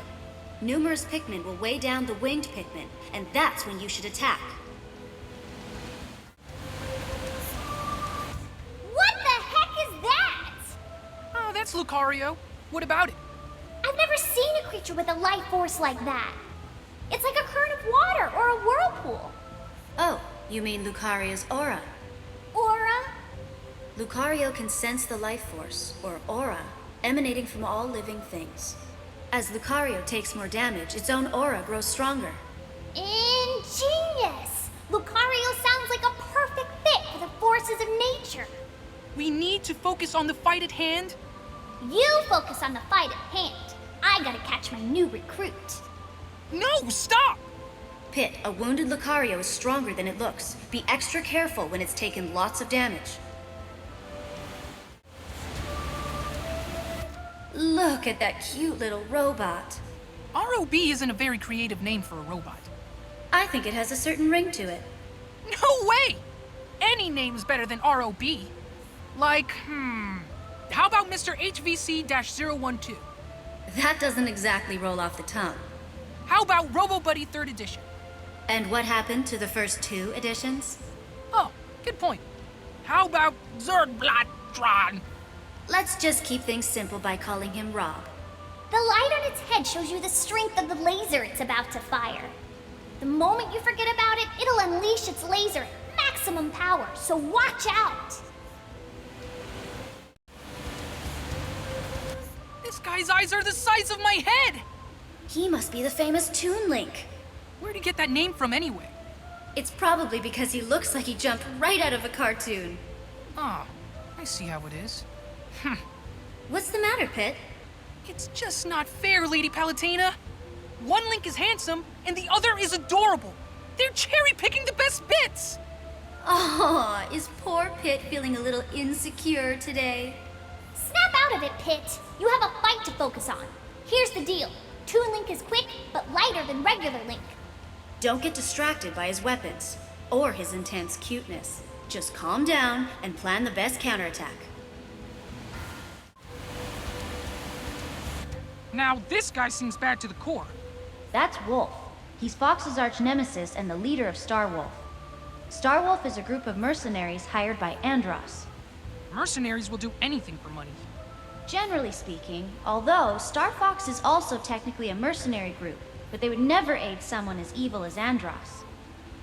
Numerous Pikmin will weigh down the winged Pikmin, and that's when you should attack. What the heck is that? Oh, that's Lucario. What about it? I've never seen a creature with a life force like that. It's like a current of water or a whirlpool. Oh, you mean Lucario's aura. Aura? Lucario can sense the life force, or aura, emanating from all living things. As Lucario takes more damage, its own aura grows stronger. Ingenious! Lucario sounds like a perfect fit for the forces of nature. We need to focus on the fight at hand. You focus on the fight at hand. I gotta catch my new recruit. No, stop! Pit, a wounded Lucario is stronger than it looks. Be extra careful when it's taken lots of damage. Look at that cute little robot. R.O.B. isn't a very creative name for a robot. I think it has a certain ring to it. No way! Any name's better than R.O.B. Like, how about Mr. HVC-012? That doesn't exactly roll off the tongue. How about Robo-Buddy 3rd edition? And what happened to the first 2 editions? Oh, good point. How about Zerdblattron? Let's just keep things simple by calling him R.O.B. The light on its head shows you the strength of the laser it's about to fire. The moment you forget about it, it'll unleash its laser at maximum power, so watch out! This guy's eyes are the size of my head! He must be the famous Toon Link. Where'd he get that name from anyway? It's probably because he looks like he jumped right out of a cartoon. Ah, I see how it is. What's the matter, Pit? It's just not fair, Lady Palutena. One Link is handsome, and the other is adorable. They're cherry-picking the best bits! Aw, is poor Pit feeling a little insecure today? Snap out of it, Pit. You have a fight to focus on. Here's the deal. Toon Link is quick, but lighter than regular Link. Don't get distracted by his weapons, or his intense cuteness. Just calm down and plan the best counterattack. Now, this guy seems bad to the core. That's Wolf. He's Fox's arch-nemesis and the leader of Star Wolf. Star Wolf is a group of mercenaries hired by Andross. Mercenaries will do anything for money. Generally speaking, although Star Fox is also technically a mercenary group, but they would never aid someone as evil as Andross.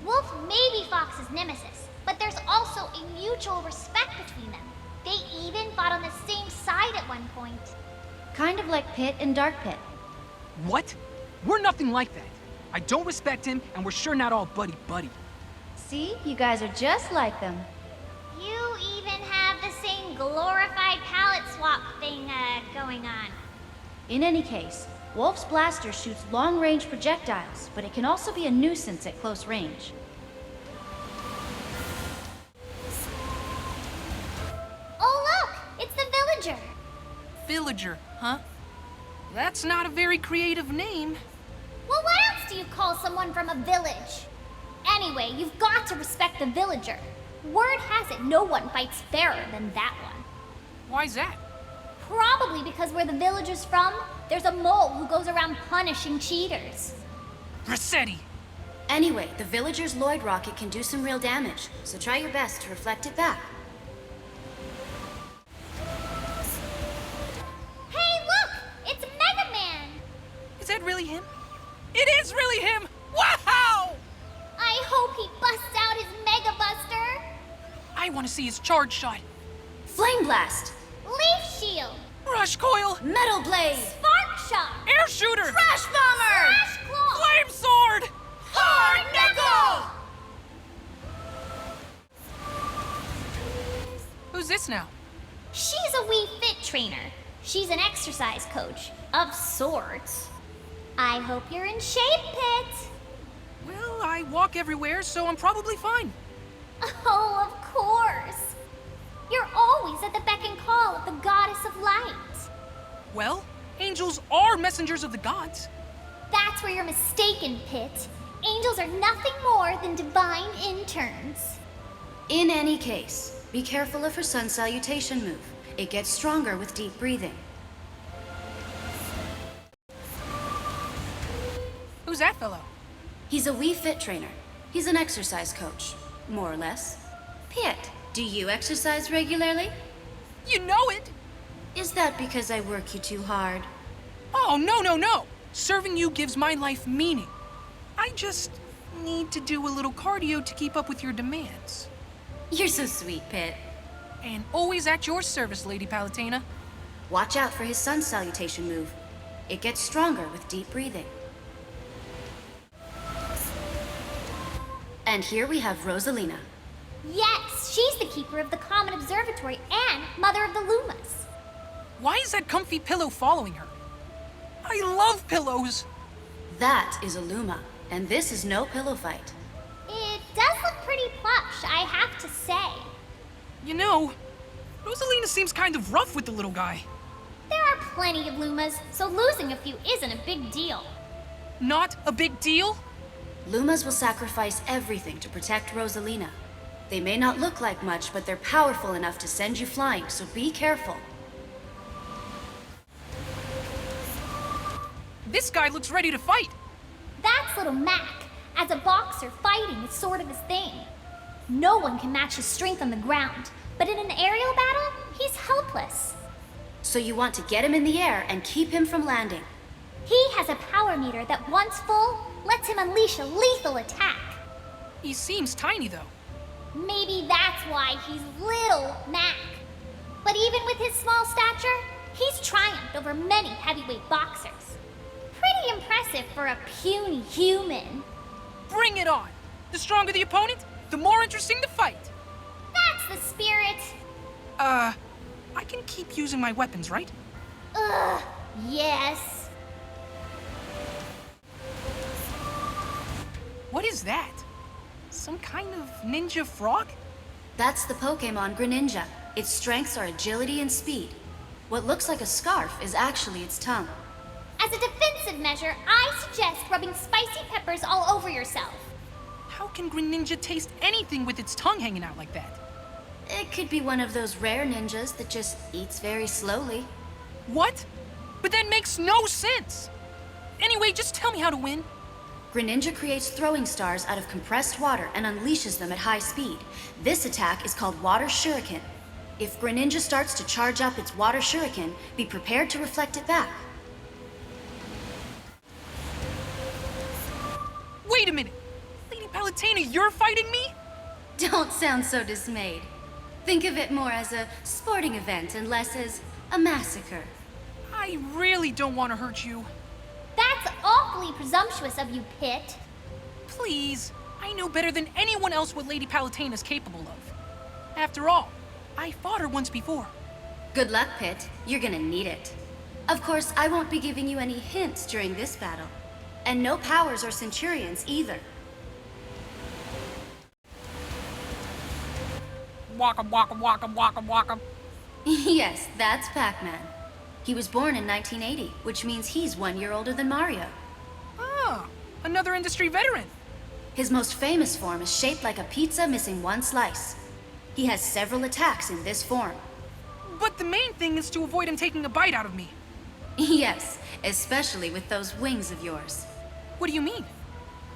Wolf may be Fox's nemesis, but there's also a mutual respect between them. They even fought on the same side at one point. Kind of like Pit and Dark Pit. What? We're nothing like that. I don't respect him, and we're sure not all buddy-buddy. See? You guys are just like them. You even have the same glorified palette swap thing, going on. In any case, Wolf's blaster shoots long-range projectiles, but it can also be a nuisance at close range. Oh look! It's the villager! Villager, huh? That's not a very creative name. Well, what else do you call someone from a village? Anyway, you've got to respect the villager. Word has it no one fights fairer than that one. Why's that? Probably because where the villager's from, there's a mole who goes around punishing cheaters. Rossetti! Anyway, the villager's Lloyd rocket can do some real damage, so try your best to reflect it back. Hey, look! It's Mega Man! Is that really him? It is really him! Wow! I hope he busts out his Mega Buster! I want to see his charge shot. Flame Blast! Leaf Shield! Rush Coil! Metal Blade! Spark Shock! Air Shooter! Crash Bomber! Slash Claw! Flame Sword! Hard Nickel! Who's this now? She's a Wii Fit Trainer. She's an exercise coach, of sorts. I hope you're in shape, Pit. Well, I walk everywhere, so I'm probably fine. Oh, of course. You're always at the beck and call of the goddess of light. Well, angels are messengers of the gods. That's where you're mistaken, Pit. Angels are nothing more than divine interns. In any case, be careful of her sun salutation move. It gets stronger with deep breathing. Who's that fellow? He's a Wii Fit Trainer. He's an exercise coach, more or less. Pit, do you exercise regularly? You know it! Is that because I work you too hard? Oh, no. Serving you gives my life meaning. I just need to do a little cardio to keep up with your demands. You're so sweet, Pit. And always at your service, Lady Palutena. Watch out for his sun salutation move. It gets stronger with deep breathing. And here we have Rosalina. Yes, she's the keeper of the Common Observatory and mother of the Lumas. Why is that comfy pillow following her? I love pillows! That is a Luma, and this is no pillow fight. It does look pretty plush, I have to say. You know, Rosalina seems kind of rough with the little guy. There are plenty of Lumas, so losing a few isn't a big deal. Not a big deal? Lumas will sacrifice everything to protect Rosalina. They may not look like much, but they're powerful enough to send you flying, so be careful. This guy looks ready to fight. That's little Mac. As a boxer, fighting is sort of his thing. No one can match his strength on the ground, but in an aerial battle, he's helpless. So you want to get him in the air and keep him from landing. He has a power meter that, once full, lets him unleash a lethal attack. He seems tiny, though. Maybe that's why he's Little Mac. But even with his small stature, he's triumphed over many heavyweight boxers. Pretty impressive for a puny human. Bring it on! The stronger the opponent, the more interesting the fight. That's the spirit. I can keep using my weapons, right? Yes. What is that? Some kind of ninja frog? That's the Pokémon Greninja. Its strengths are agility and speed. What looks like a scarf is actually its tongue. As a defensive measure, I suggest rubbing spicy peppers all over yourself. How can Greninja taste anything with its tongue hanging out like that? It could be one of those rare ninjas that just eats very slowly. What? But that makes no sense! Anyway, just tell me how to win. Greninja creates throwing stars out of compressed water and unleashes them at high speed. This attack is called Water Shuriken. If Greninja starts to charge up its Water Shuriken, be prepared to reflect it back. Wait a minute! Lady Palutena, you're fighting me? Don't sound so dismayed. Think of it more as a sporting event and less as a massacre. I really don't want to hurt you. That's awfully presumptuous of you, Pit. Please, I know better than anyone else what Lady Palutena is capable of. After all, I fought her once before. Good luck, Pit. You're gonna need it. Of course, I won't be giving you any hints during this battle. And no powers or centurions either. Waka waka waka waka waka. Yes, that's Pac-Man. He was born in 1980, which means he's 1 year older than Mario. Ah, another industry veteran. His most famous form is shaped like a pizza missing one slice. He has several attacks in this form. But the main thing is to avoid him taking a bite out of me. Yes, especially with those wings of yours. What do you mean?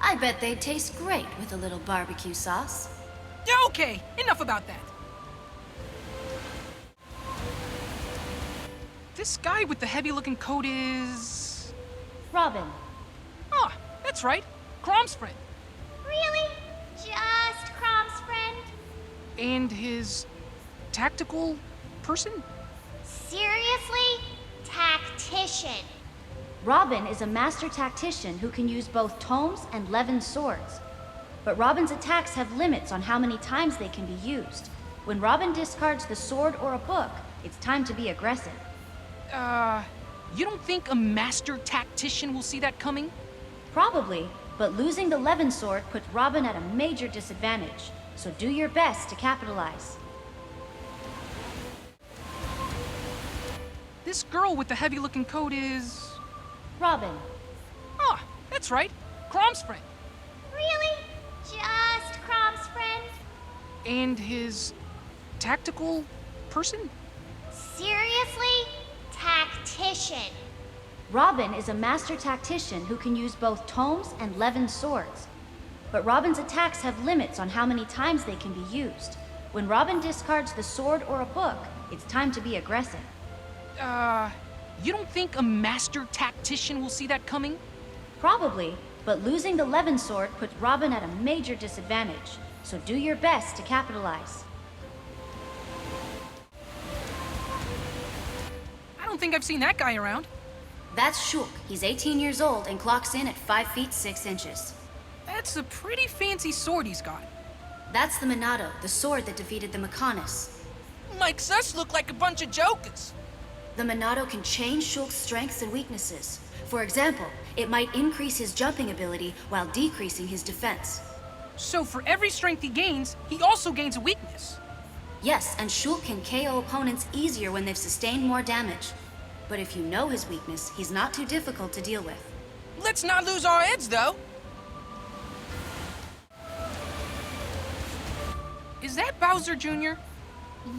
I bet they'd taste great with a little barbecue sauce. Okay, enough about that. This guy with the heavy-looking coat is... Robin. Ah, that's right. Chrom's friend. Really? Just Chrom's friend? And his... tactical person? Seriously? Tactician. Robin is a master tactician who can use both tomes and Levin's swords. But Robin's attacks have limits on how many times they can be used. When Robin discards the sword or a book, It's time to be aggressive. You don't think a master tactician will see that coming? Probably, but losing the Levin sword puts Robin at a major disadvantage. So do your best to capitalize. This girl with the heavy-looking coat is... Robin. Ah, that's right. Chrom's friend. Really? Just Chrom's friend? And his... tactical person? Seriously? Tactician. Robin is a master tactician who can use both tomes and Levin's swords. But Robin's attacks have limits on how many times they can be used. When Robin discards the sword or a book, it's time to be aggressive. You don't think a master tactician will see that coming? Probably, but losing the Levin sword puts Robin at a major disadvantage. So do your best to capitalize. I don't think I've seen that guy around. That's Sheik. He's 18 years old and clocks in at 5 feet 6 inches. That's a pretty fancy sword he's got. That's the Minato, the sword that defeated the Mechonis. Makes us look like a bunch of jokers. The Minato can change Sheik's strengths and weaknesses. For example, it might increase his jumping ability while decreasing his defense. So for every strength he gains, he also gains a weakness. Yes, and Sheik can KO opponents easier when they've sustained more damage. But if you know his weakness, he's not too difficult to deal with. Let's not lose our heads, though. Is that Bowser Jr.?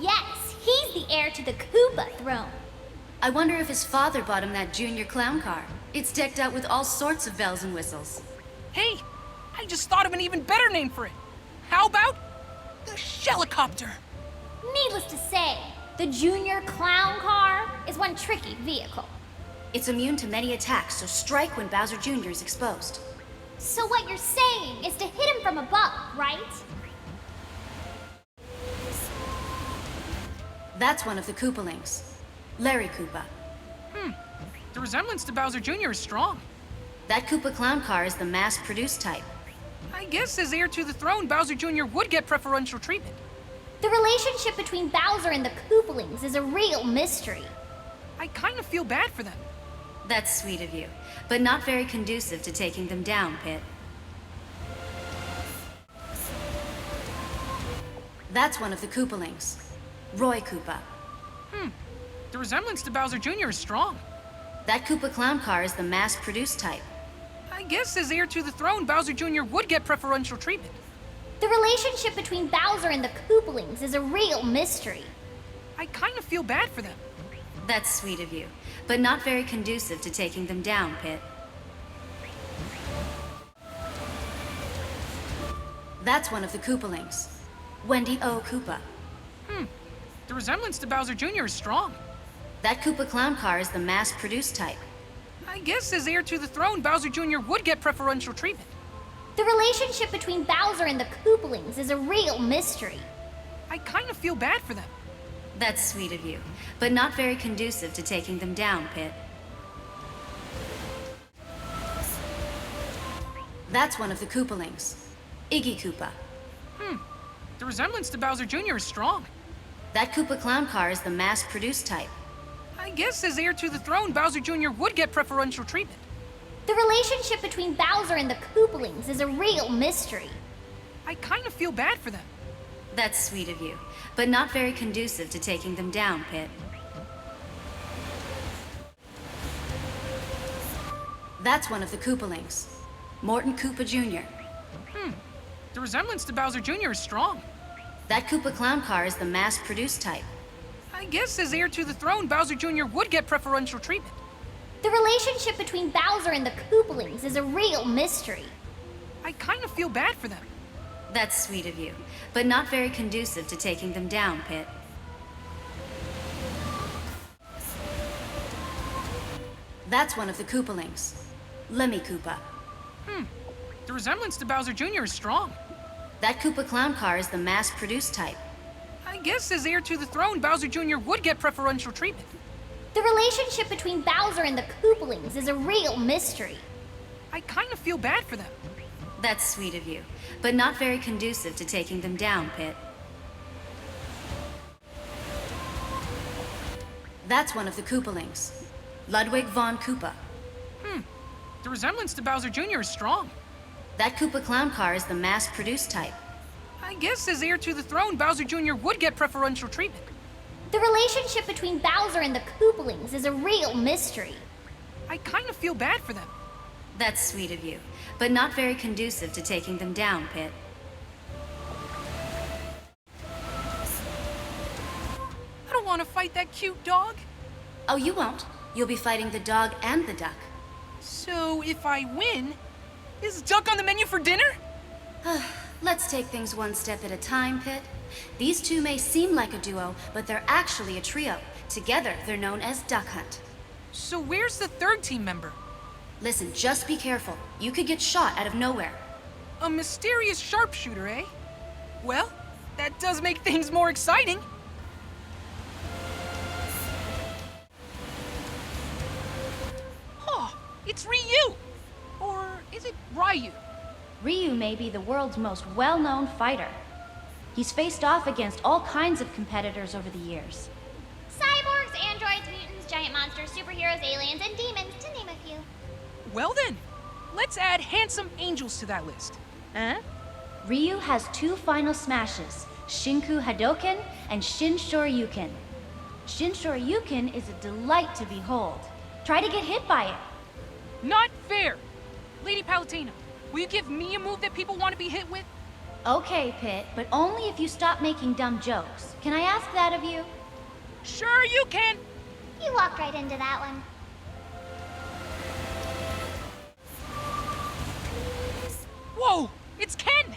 Yes, he's the heir to the Koopa throne. I wonder if his father bought him that junior clown car. It's decked out with all sorts of bells and whistles. Hey, I just thought of an even better name for it. How about the Shellicopter? Needless to say, the Junior Clown Car is one tricky vehicle. It's immune to many attacks, so strike when Bowser Jr. is exposed. So what you're saying is to hit him from above, right? That's one of the Koopalings. Larry Koopa. The resemblance to Bowser Jr. is strong. That Koopa clown car is the mass-produced type. I guess as heir to the throne, Bowser Jr. would get preferential treatment. The relationship between Bowser and the Koopalings is a real mystery. I kind of feel bad for them. That's sweet of you, but not very conducive to taking them down, Pit. That's one of the Koopalings. Roy Koopa. The resemblance to Bowser Jr. is strong. That Koopa clown car is the mass-produced type. I guess as heir to the throne, Bowser Jr. would get preferential treatment. The relationship between Bowser and the Koopalings is a real mystery. I kind of feel bad for them. That's sweet of you, but not very conducive to taking them down, Pit. That's one of the Koopalings. Wendy O. Koopa. The resemblance to Bowser Jr. is strong. That Koopa clown car is the mass-produced type. I guess as heir to the throne, Bowser Jr. would get preferential treatment. The relationship between Bowser and the Koopalings is a real mystery. I kind of feel bad for them. That's sweet of you, but not very conducive to taking them down, Pit. That's one of the Koopalings. Iggy Koopa. The resemblance to Bowser Jr. is strong. That Koopa clown car is the mass-produced type. I guess as heir to the throne, Bowser Jr. would get preferential treatment. The relationship between Bowser and the Koopalings is a real mystery. I kind of feel bad for them. That's sweet of you, but not very conducive to taking them down, Pit. That's one of the Koopalings. Morton Koopa Jr. The resemblance to Bowser Jr. is strong. That Koopa clown car is the mass-produced type. I guess as heir to the throne, Bowser Jr. would get preferential treatment. The relationship between Bowser and the Koopalings is a real mystery. I kind of feel bad for them. That's sweet of you, but not very conducive to taking them down, Pit. That's one of the Koopalings. Lemmy Koopa. The resemblance to Bowser Jr. is strong. That Koopa clown car is the mass-produced type. I guess as heir to the throne, Bowser Jr. would get preferential treatment. The relationship between Bowser and the Koopalings is a real mystery. I kind of feel bad for them. That's sweet of you, but not very conducive to taking them down, Pit. That's one of the Koopalings. Ludwig von Koopa. The resemblance to Bowser Jr. is strong. That Koopa clown car is the mass-produced type. I guess as heir to the throne, Bowser Jr. would get preferential treatment. The relationship between Bowser and the Koopalings is a real mystery. I kind of feel bad for them. That's sweet of you, but not very conducive to taking them down, Pit. I don't want to fight that cute dog. Oh, you won't. You'll be fighting the dog and the duck. So if I win, is duck on the menu for dinner? Let's take things one step at a time, Pit. These two may seem like a duo, but they're actually a trio. Together, they're known as Duck Hunt. So where's the third team member? Listen, just be careful. You could get shot out of nowhere. A mysterious sharpshooter, eh? Well, that does make things more exciting. Oh, it's Ryu! Or is it Ryu? Ryu may be the world's most well-known fighter. He's faced off against all kinds of competitors over the years. Cyborgs, androids, mutants, giant monsters, superheroes, aliens, and demons, to name a few. Well then, let's add handsome angels to that list. Huh? Ryu has two final smashes, Shinku Hadoken and Shin Shoryuken. Shin Shoryuken is a delight to behold. Try to get hit by it. Not fair! Lady Palutena, will you give me a move that people want to be hit with? Okay, Pit, but only if you stop making dumb jokes. Can I ask that of you? Sure you can! You walked right into that one. Whoa! It's Ken!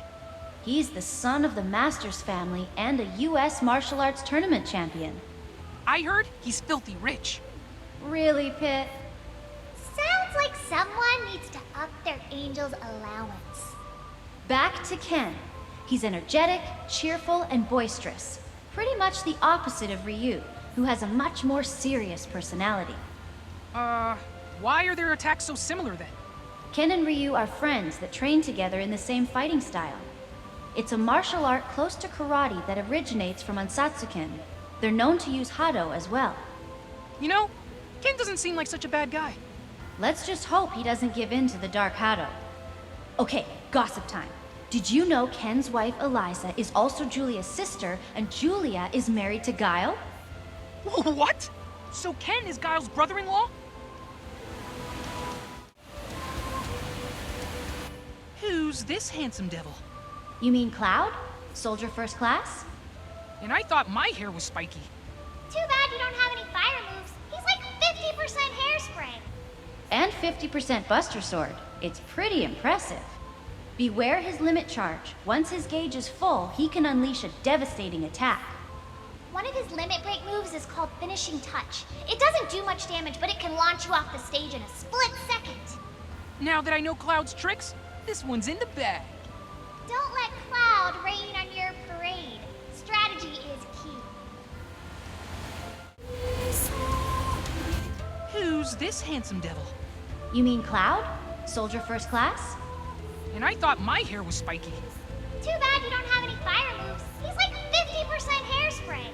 He's the son of the Masters family and a U.S. martial arts tournament champion. I heard he's filthy rich. Really, Pit? Sounds like someone needs to up their angel's allowance. Back to Ken. He's energetic, cheerful, and boisterous. Pretty much the opposite of Ryu, who has a much more serious personality. Why are their attacks so similar then? Ken and Ryu are friends that train together in the same fighting style. It's a martial art close to karate that originates from Ansatsuken. They're known to use Hado as well. You know, Ken doesn't seem like such a bad guy. Let's just hope he doesn't give in to the Dark Hado. Okay, gossip time. Did you know Ken's wife Eliza is also Julia's sister, and Julia is married to Guile? What? So Ken is Guile's brother-in-law? Who's this handsome devil? You mean Cloud? Soldier First Class? And I thought my hair was spiky. Too bad you don't have any fire moves. He's like 50% hairspray. And 50% Buster Sword. It's pretty impressive. Beware his limit charge. Once his gauge is full, he can unleash a devastating attack. One of his limit break moves is called Finishing Touch. It doesn't do much damage, but it can launch you off the stage in a split second. Now that I know Cloud's tricks, this one's in the bag. Don't let Cloud rain on your parade. Strategy is key. Who's this handsome devil? You mean Cloud? Soldier First Class? And I thought my hair was spiky. Too bad you don't have any fire moves. He's like 50% hairspray.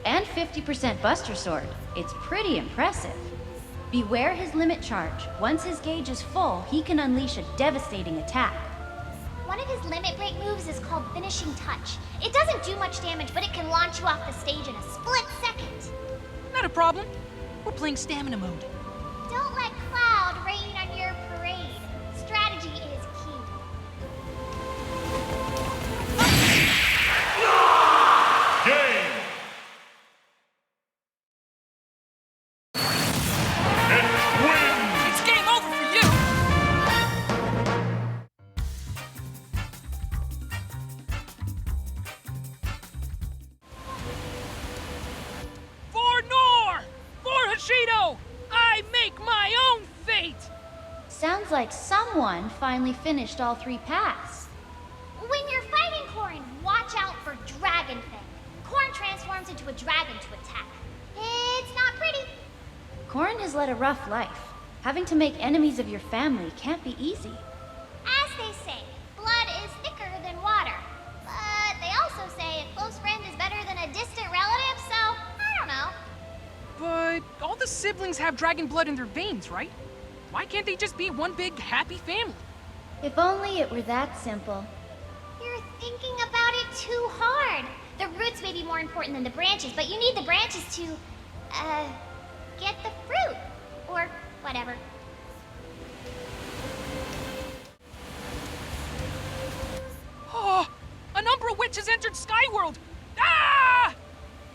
And 50% Buster Sword. It's pretty impressive. Beware his limit charge. Once his gauge is full, he can unleash a devastating attack. One of his limit break moves is called Finishing Touch. It doesn't do much damage, but it can launch you off the stage in a split second. Not a problem. We're playing stamina mode. Don't let Cloud rain on your parade. Strategy is key. Game! And win! It's game over for you! For Nor! For Hashido! I make my own fate! Sounds like someone finally finished all 3 paths. When you're fighting Corrin, watch out for Dragon Thing. Corrin transforms into a dragon to attack. It's not pretty. Corrin has led a rough life. Having to make enemies of your family can't be easy. As they say, blood is thicker than water. But they also say a close friend is better than a distant relative, so I don't know. But the siblings have dragon blood in their veins, right? Why can't they just be one big happy family? If only it were that simple. You're thinking about it too hard. The roots may be more important than the branches, but you need the branches to, get the fruit. Or whatever. Oh, an Umbra witch has entered Skyworld! Ah!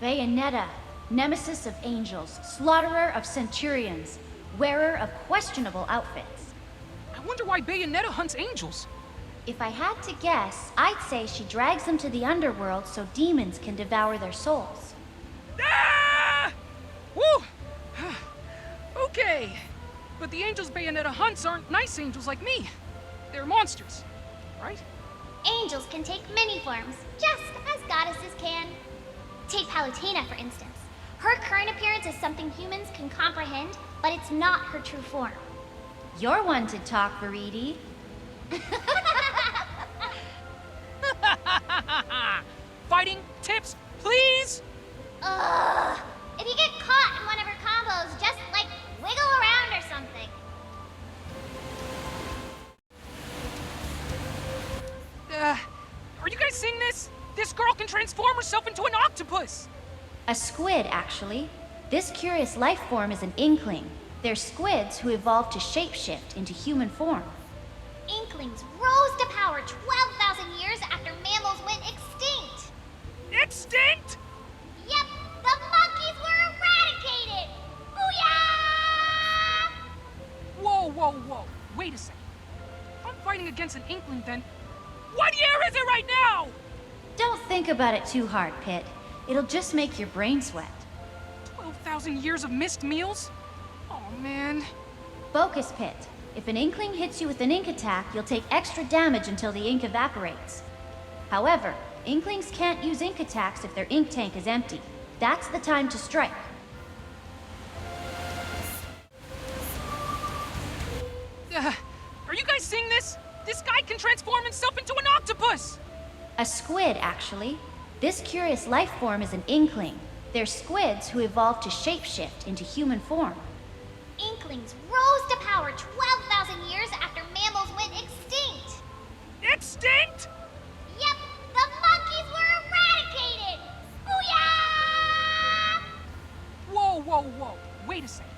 Bayonetta, nemesis of angels, slaughterer of centurions, wearer of questionable outfits. I wonder why Bayonetta hunts angels. If I had to guess, I'd say she drags them to the underworld so demons can devour their souls. Ah! Woo! Okay, but the angels Bayonetta hunts aren't nice angels like me. They're monsters, right? Angels can take many forms, just as goddesses can. Take Palutena, for instance. Her current appearance is something humans can comprehend, but it's not her true form. You're one to talk, Veridi. Fighting tips, please? Ugh! If you get caught in one of her combos, just, like, wiggle around or something. Are you guys seeing this? This girl can transform herself into an octopus! A squid, actually. This curious life form is an inkling. They're squids who evolved to shapeshift into human form. Inklings rose to power 12,000 years after mammals went extinct. Extinct? Yep, the monkeys were eradicated! Booyah! Whoa, whoa, whoa. Wait a second. If I'm fighting against an inkling, then what year is it right now? Don't think about it too hard, Pit. It'll just make your brain sweat. 12,000 years of missed meals? Oh, man. Focus, Pit. If an inkling hits you with an ink attack, you'll take extra damage until the ink evaporates. However, inklings can't use ink attacks if their ink tank is empty. That's the time to strike. Are you guys seeing this? This guy can transform himself into an octopus! A squid, actually. This curious life form is an inkling. They're squids who evolved to shapeshift into human form. Inklings rose to power 12,000 years after mammals went extinct. Extinct? Yep, the monkeys were eradicated! Booyah! Whoa, whoa, whoa. Wait a second.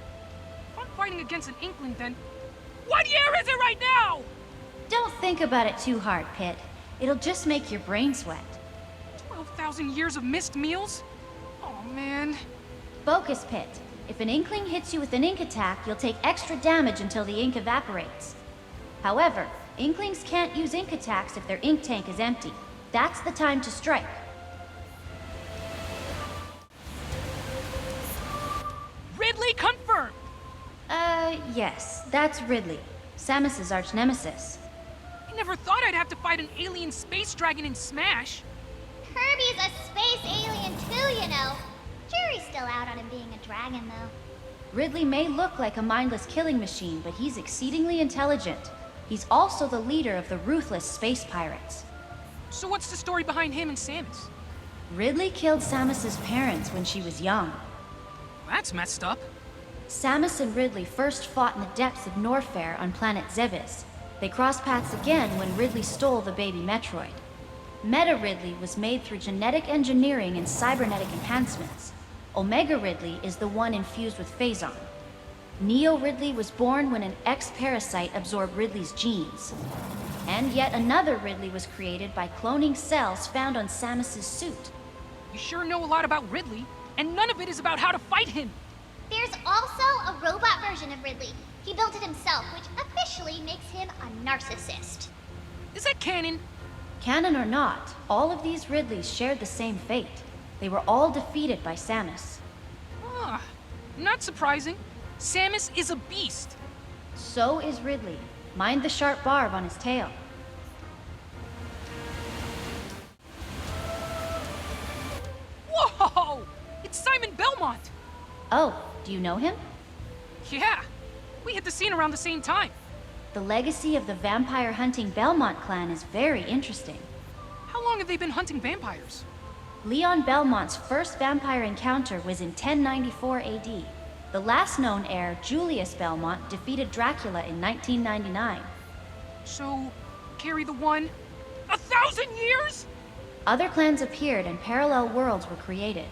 If I'm fighting against an inkling, then what year is it right now? Don't think about it too hard, Pit. It'll just make your brain sweat. 12,000 years of missed meals? Oh, man. Focus, Pit. If an inkling hits you with an ink attack, you'll take extra damage until the ink evaporates. However, inklings can't use ink attacks if their ink tank is empty. That's the time to strike. Ridley confirmed! Yes. That's Ridley, Samus's arch-nemesis. I never thought I'd have to fight an alien space dragon in Smash. Kirby's a space alien too, you know. Jury's still out on him being a dragon, though. Ridley may look like a mindless killing machine, but he's exceedingly intelligent. He's also the leader of the ruthless space pirates. So what's the story behind him and Samus? Ridley killed Samus's parents when she was young. That's messed up. Samus and Ridley first fought in the depths of Norfair on planet Zebes. They crossed paths again when Ridley stole the baby Metroid. Meta Ridley was made through genetic engineering and cybernetic enhancements. Omega Ridley is the one infused with Phazon. Neo Ridley was born when an X-parasite absorbed Ridley's genes. And yet another Ridley was created by cloning cells found on Samus's suit. You sure know a lot about Ridley, and none of it is about how to fight him. There's also a robot version of Ridley. He built it himself, which officially makes him a narcissist. Is that canon? Canon or not, all of these Ridleys shared the same fate. They were all defeated by Samus. Ah, not surprising. Samus is a beast. So is Ridley. Mind the sharp barb on his tail. Whoa! It's Simon Belmont! Oh, do you know him? Yeah, we hit the scene around the same time. The legacy of the vampire hunting Belmont clan is very interesting. How long have they been hunting vampires? Leon Belmont's first vampire encounter was in 1094 AD. The last known heir, Julius Belmont, defeated Dracula in 1999. So, carry the one? 1,000 years? Other clans appeared and parallel worlds were created.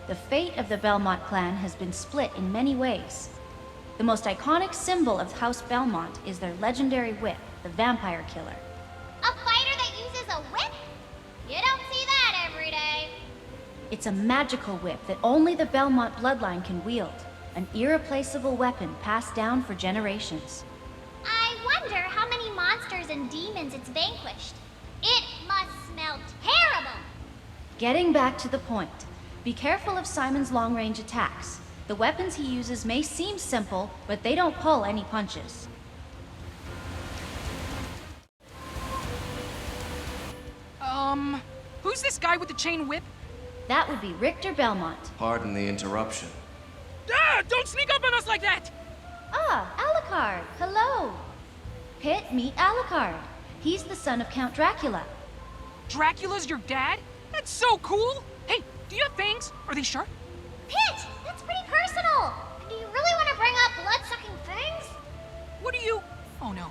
The fate of the Belmont clan has been split in many ways. The most iconic symbol of House Belmont is their legendary whip, the Vampire Killer. A fighter that uses a whip? You don't see that every day. It's a magical whip that only the Belmont bloodline can wield, an irreplaceable weapon passed down for generations. I wonder how many monsters and demons it's vanquished. It must smell terrible! Getting back to the point, be careful of Simon's long-range attacks. The weapons he uses may seem simple, but they don't pull any punches. Who's this guy with the chain whip? That would be Richter Belmont. Pardon the interruption. Ah, don't sneak up on us like that! Ah, Alucard, hello! Pit, meet Alucard. He's the son of Count Dracula. Dracula's your dad? That's so cool! Hey, do you have fangs? Are they sharp? Pit, that's pretty personal! Do you really want to bring up blood-sucking fangs? What are you... Oh no.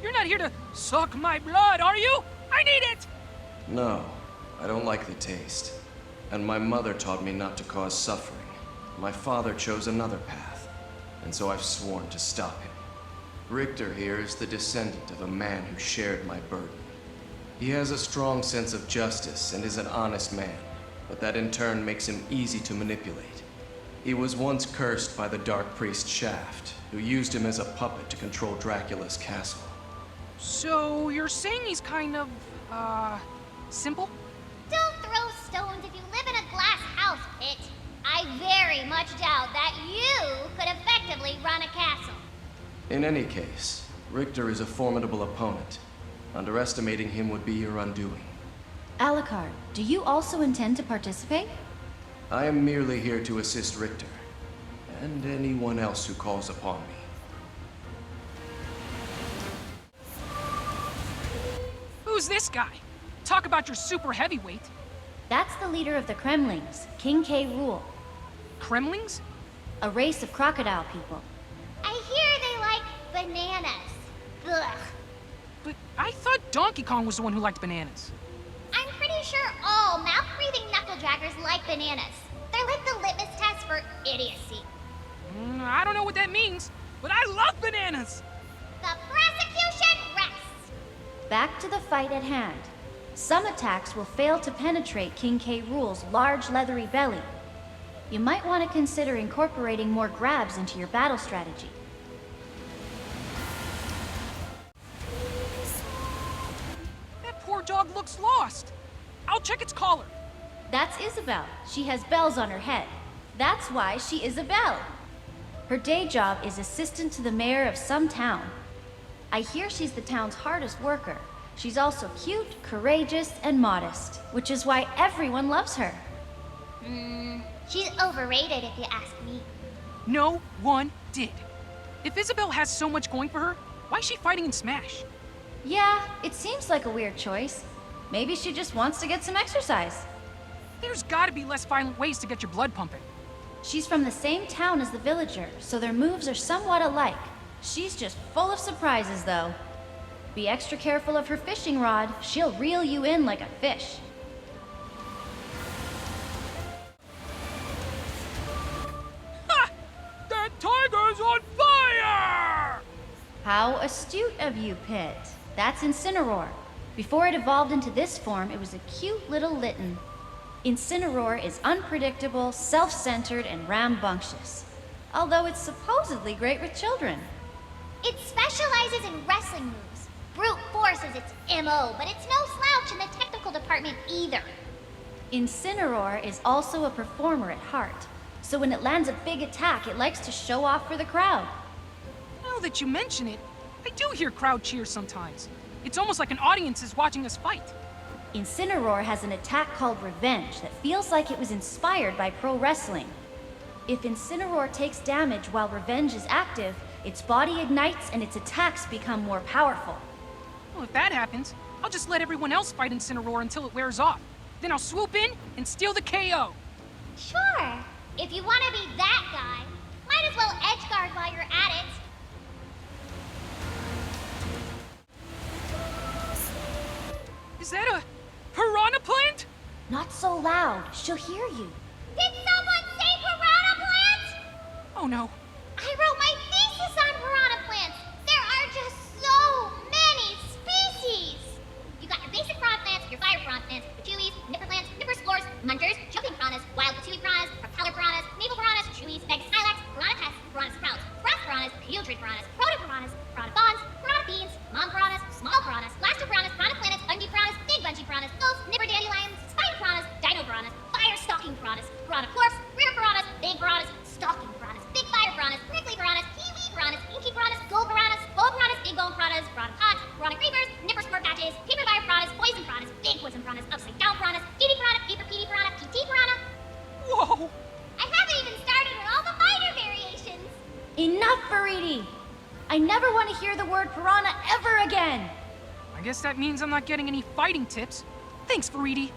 You're not here to suck my blood, are you? I need it! No, I don't like the taste. And my mother taught me not to cause suffering. My father chose another path, and so I've sworn to stop him. Richter here is the descendant of a man who shared my burden. He has a strong sense of justice and is an honest man, but that in turn makes him easy to manipulate. He was once cursed by the Dark Priest Shaft, who used him as a puppet to control Dracula's castle. So, you're saying he's kind of, simple? Don't throw stones if you live in a glass house, Pit. I very much doubt that you could effectively run a castle. In any case, Richter is a formidable opponent. Underestimating him would be your undoing. Alucard, do you also intend to participate? I am merely here to assist Richter, and anyone else who calls upon me. Who's this guy? Talk about your super heavyweight. That's the leader of the Kremlings, King K. Rool, Kremlings? a race of crocodile people. I hear they like bananas. Ugh. But I thought Donkey Kong was the one who liked bananas. I'm pretty sure all mouth-breathing knuckle-draggers like bananas. They're like the litmus test for idiocy. I don't know what that means, but I love bananas! The prosecution rests. Back to the fight at hand. Some attacks will fail to penetrate King K. Rool's large leathery belly. You might want to consider incorporating more grabs into your battle strategy. That poor dog looks lost. I'll check its collar. That's Isabelle. She has bells on her head. That's why she Isabelle. Her day job is assistant to the mayor of some town. I hear she's the town's hardest worker. She's also cute, courageous, and modest, which is why everyone loves her. She's overrated if you ask me. No one did. If Isabelle has so much going for her, why is she fighting in Smash? Yeah, it seems like a weird choice. Maybe she just wants to get some exercise. There's gotta be less violent ways to get your blood pumping. She's from the same town as the villager, so their moves are somewhat alike. She's just full of surprises, though. Be extra careful of her fishing rod. She'll reel you in like a fish. Ha! That tiger's on fire! How astute of you, Pit. That's Incineroar. Before it evolved into this form, it was a cute little litten. Incineroar is unpredictable, self-centered, and rambunctious. Although it's supposedly great with children. It specializes in wrestling moves. Brute force is its MO, but it's no slouch in the technical department either. Incineroar is also a performer at heart. So when it lands a big attack, it likes to show off for the crowd. Now that you mention it, I do hear crowd cheers sometimes. It's almost like an audience is watching us fight. Incineroar has an attack called Revenge that feels like it was inspired by pro wrestling. If Incineroar takes damage while Revenge is active, its body ignites and its attacks become more powerful. Well, if that happens, I'll just let everyone else fight Incineroar until it wears off. Then I'll swoop in and steal the KO. Sure. If you want to be that guy, might that a piranha plant? Not so loud. She'll hear you. Did someone say piranha plant? Oh no. I wrote my thesis on piranha plants. There are just so many species. You got your basic piranha plants, your fire piranha plants, pachuis, nipper plants, nipper spores, munters, jumping piranhas, wild patchouli piranhas, propeller piranhas, naval piranhas, chewies, egg skylax, piranha pests, piranha sprouts, brass piranhas, putrid piranhas, proto piranhas, piranha bonds, piranha beans, mom piranhas, small piranhas, blaster piranhas, piranha planets, undie piranhas, big bungee piranhas, gulls, nipper dandelions, spider piranhas, dino piranhas, fire stalking piranhas, piranha corpse, rear piranhas, big piranhas, stalking piranhas, big fire piranhas, prickly piranhas, kiwi piranhas, inky piranhas, gold piranhas, bone piranhas, big bone piranhas, piranha pods, piranha creepers, nipper sport patches, paper fire piranhas, poison piranhas, big poison piranhas, upside down piranhas, Diddy piranha, paper PD piranha, PT piranha. Whoa! I haven't even started with all the minor variations. Enough, Veridi! I never want to hear the word piranha ever again! I guess that means I'm not getting any fighting tips. Thanks, Veridi.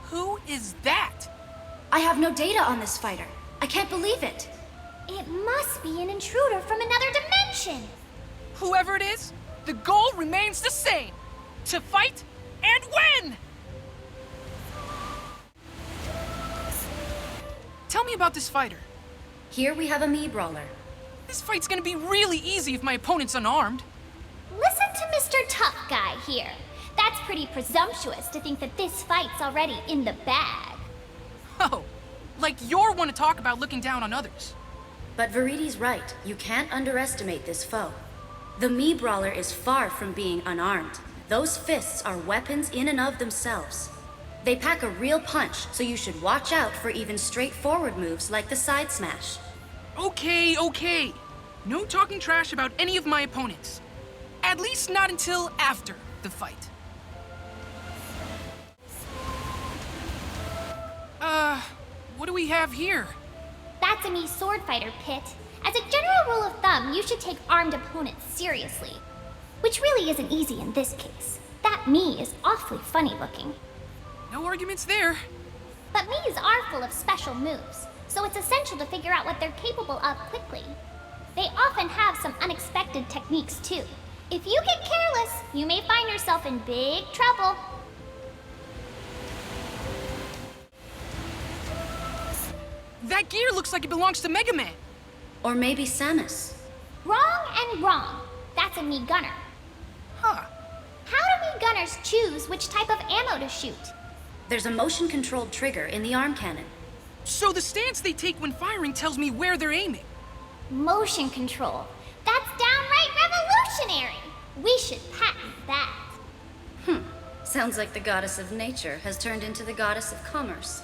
Who is that? I have no data on this fighter. I can't believe it. It must be an intruder from another dimension. Whoever it is, the goal remains the same. To fight and win! Tell me about this fighter. Here we have a Mii Brawler. This fight's gonna be really easy if my opponent's unarmed. Listen to Mr. Tough Guy here. That's pretty presumptuous to think that this fight's already in the bag. Oh, like you're one to talk about looking down on others. But Veridi's right. You can't underestimate this foe. The Mii Brawler is far from being unarmed. Those fists are weapons in and of themselves. They pack a real punch, so you should watch out for even straightforward moves like the side smash. Okay. No talking trash about any of my opponents. At least not until after the fight. What do we have here? That's a Mii sword fighter, Pit. As a general rule of thumb, you should take armed opponents seriously. Which really isn't easy in this case. That Mii is awfully funny looking. No arguments there. But Miis are full of special moves, so it's essential to figure out what they're capable of quickly. They often have some unexpected techniques too. If you get careless, you may find yourself in big trouble. That gear looks like it belongs to Mega Man. Or maybe Samus. Wrong and wrong. That's a Mii gunner. Huh. How do Mii gunners choose which type of ammo to shoot? There's a motion-controlled trigger in the arm cannon. So the stance they take when firing tells me where they're aiming. Motion control. That's downright revolutionary. We should patent that. Sounds like the goddess of nature has turned into the goddess of commerce.